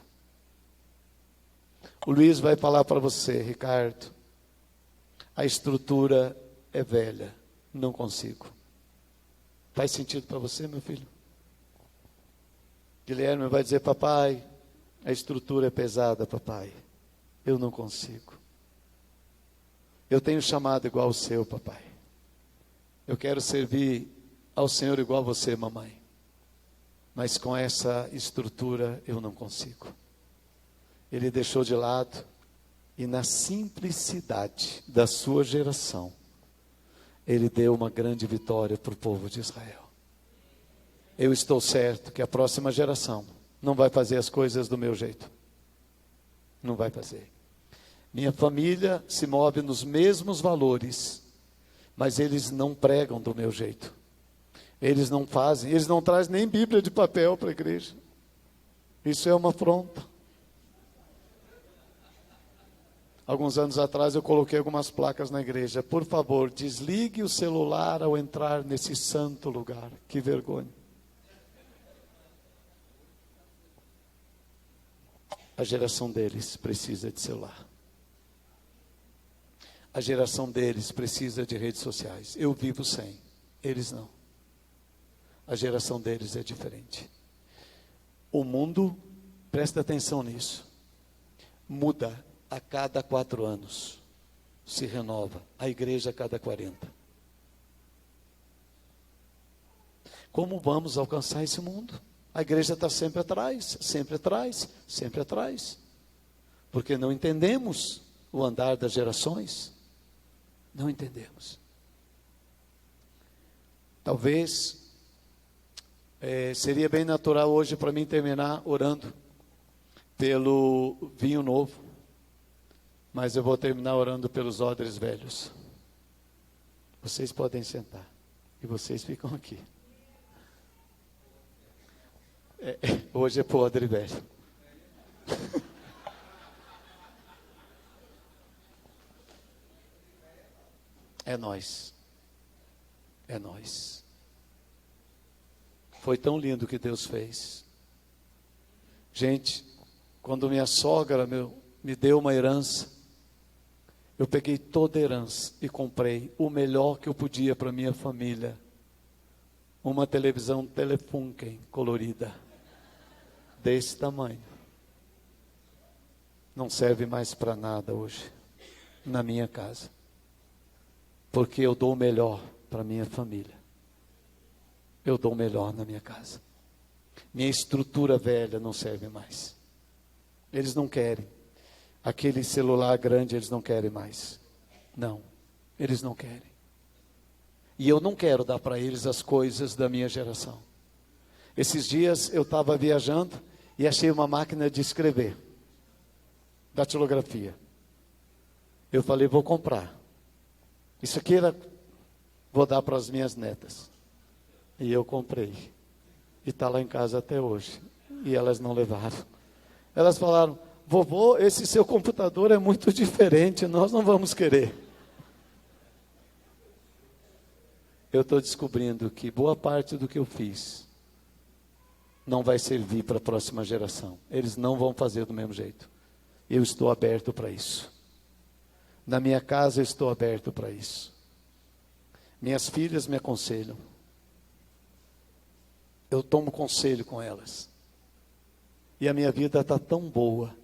O Luiz vai falar para você, Ricardo, a estrutura é velha, não consigo. Faz sentido para você, meu filho? Guilherme vai dizer, papai, a estrutura é pesada, papai, eu não consigo. Eu tenho chamado igual o seu, papai. Eu quero servir ao Senhor igual a você, mamãe. Mas com essa estrutura eu não consigo. Ele deixou de lado e na simplicidade da sua geração, ele deu uma grande vitória para o povo de Israel. Eu estou certo que a próxima geração não vai fazer as coisas do meu jeito. Não vai fazer. Minha família se move nos mesmos valores, mas eles não pregam do meu jeito. Eles não fazem, eles não trazem nem Bíblia de papel para a igreja. Isso é uma afronta. Alguns anos atrás eu coloquei algumas placas na igreja. Por favor, desligue o celular ao entrar nesse santo lugar. Que vergonha. A geração deles precisa de celular. A geração deles precisa de redes sociais. Eu vivo sem, eles não. A geração deles é diferente. O mundo, presta atenção nisso, muda a cada 4 anos. Se renova. A igreja a cada 40. Como vamos alcançar esse mundo? A igreja está sempre atrás, sempre atrás, sempre atrás. Porque não entendemos o andar das gerações. Não entendemos. Talvez seria bem natural hoje para mim terminar orando pelo vinho novo. Mas eu vou terminar orando pelos odres velhos. Vocês podem sentar. E vocês ficam aqui. Hoje é para o odre velho. É nós. É nós. Foi tão lindo o que Deus fez. Gente, quando minha sogra me deu uma herança, eu peguei toda a herança e comprei o melhor que eu podia para minha família. Uma televisão Telefunken colorida, desse tamanho. Não serve mais para nada hoje, na minha casa. Porque eu dou o melhor para minha família. Eu dou o melhor na minha casa. Minha estrutura velha não serve mais. Eles não querem. Aquele celular grande eles não querem mais. Não, eles não querem. E eu não quero dar para eles as coisas da minha geração. Esses dias eu estava viajando e achei uma máquina de escrever, datilografia. Eu falei, vou comprar. Isso aqui vou dar para as minhas netas. E eu comprei. E está lá em casa até hoje. E elas não levaram. Elas falaram, vovô, esse seu computador é muito diferente, nós não vamos querer. Eu estou descobrindo que boa parte do que eu fiz não vai servir para a próxima geração. Eles não vão fazer do mesmo jeito. Eu estou aberto para isso. Na minha casa eu estou aberto para isso. Minhas filhas me aconselham. Eu tomo conselho com elas. E a minha vida está tão boa.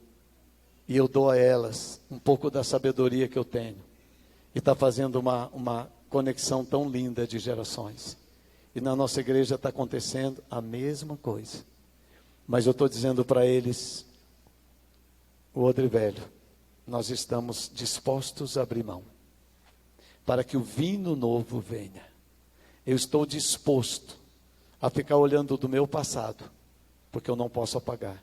E eu dou a elas um pouco da sabedoria que eu tenho. E está fazendo uma conexão tão linda de gerações. E na nossa igreja está acontecendo a mesma coisa. Mas eu estou dizendo para eles, o odre velho, nós estamos dispostos a abrir mão. Para que o vinho novo venha. Eu estou disposto a ficar olhando do meu passado. Porque eu não posso apagar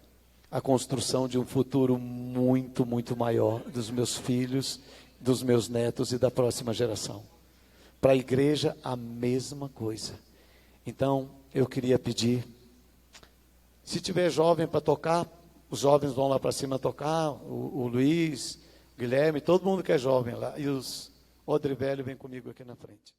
a construção de um futuro muito, muito maior dos meus filhos, dos meus netos e da próxima geração. Para a igreja, a mesma coisa. Então, eu queria pedir, se tiver jovem para tocar, os jovens vão lá para cima tocar, o Luiz, o Guilherme, todo mundo que é jovem lá, e os odre velho vem comigo aqui na frente.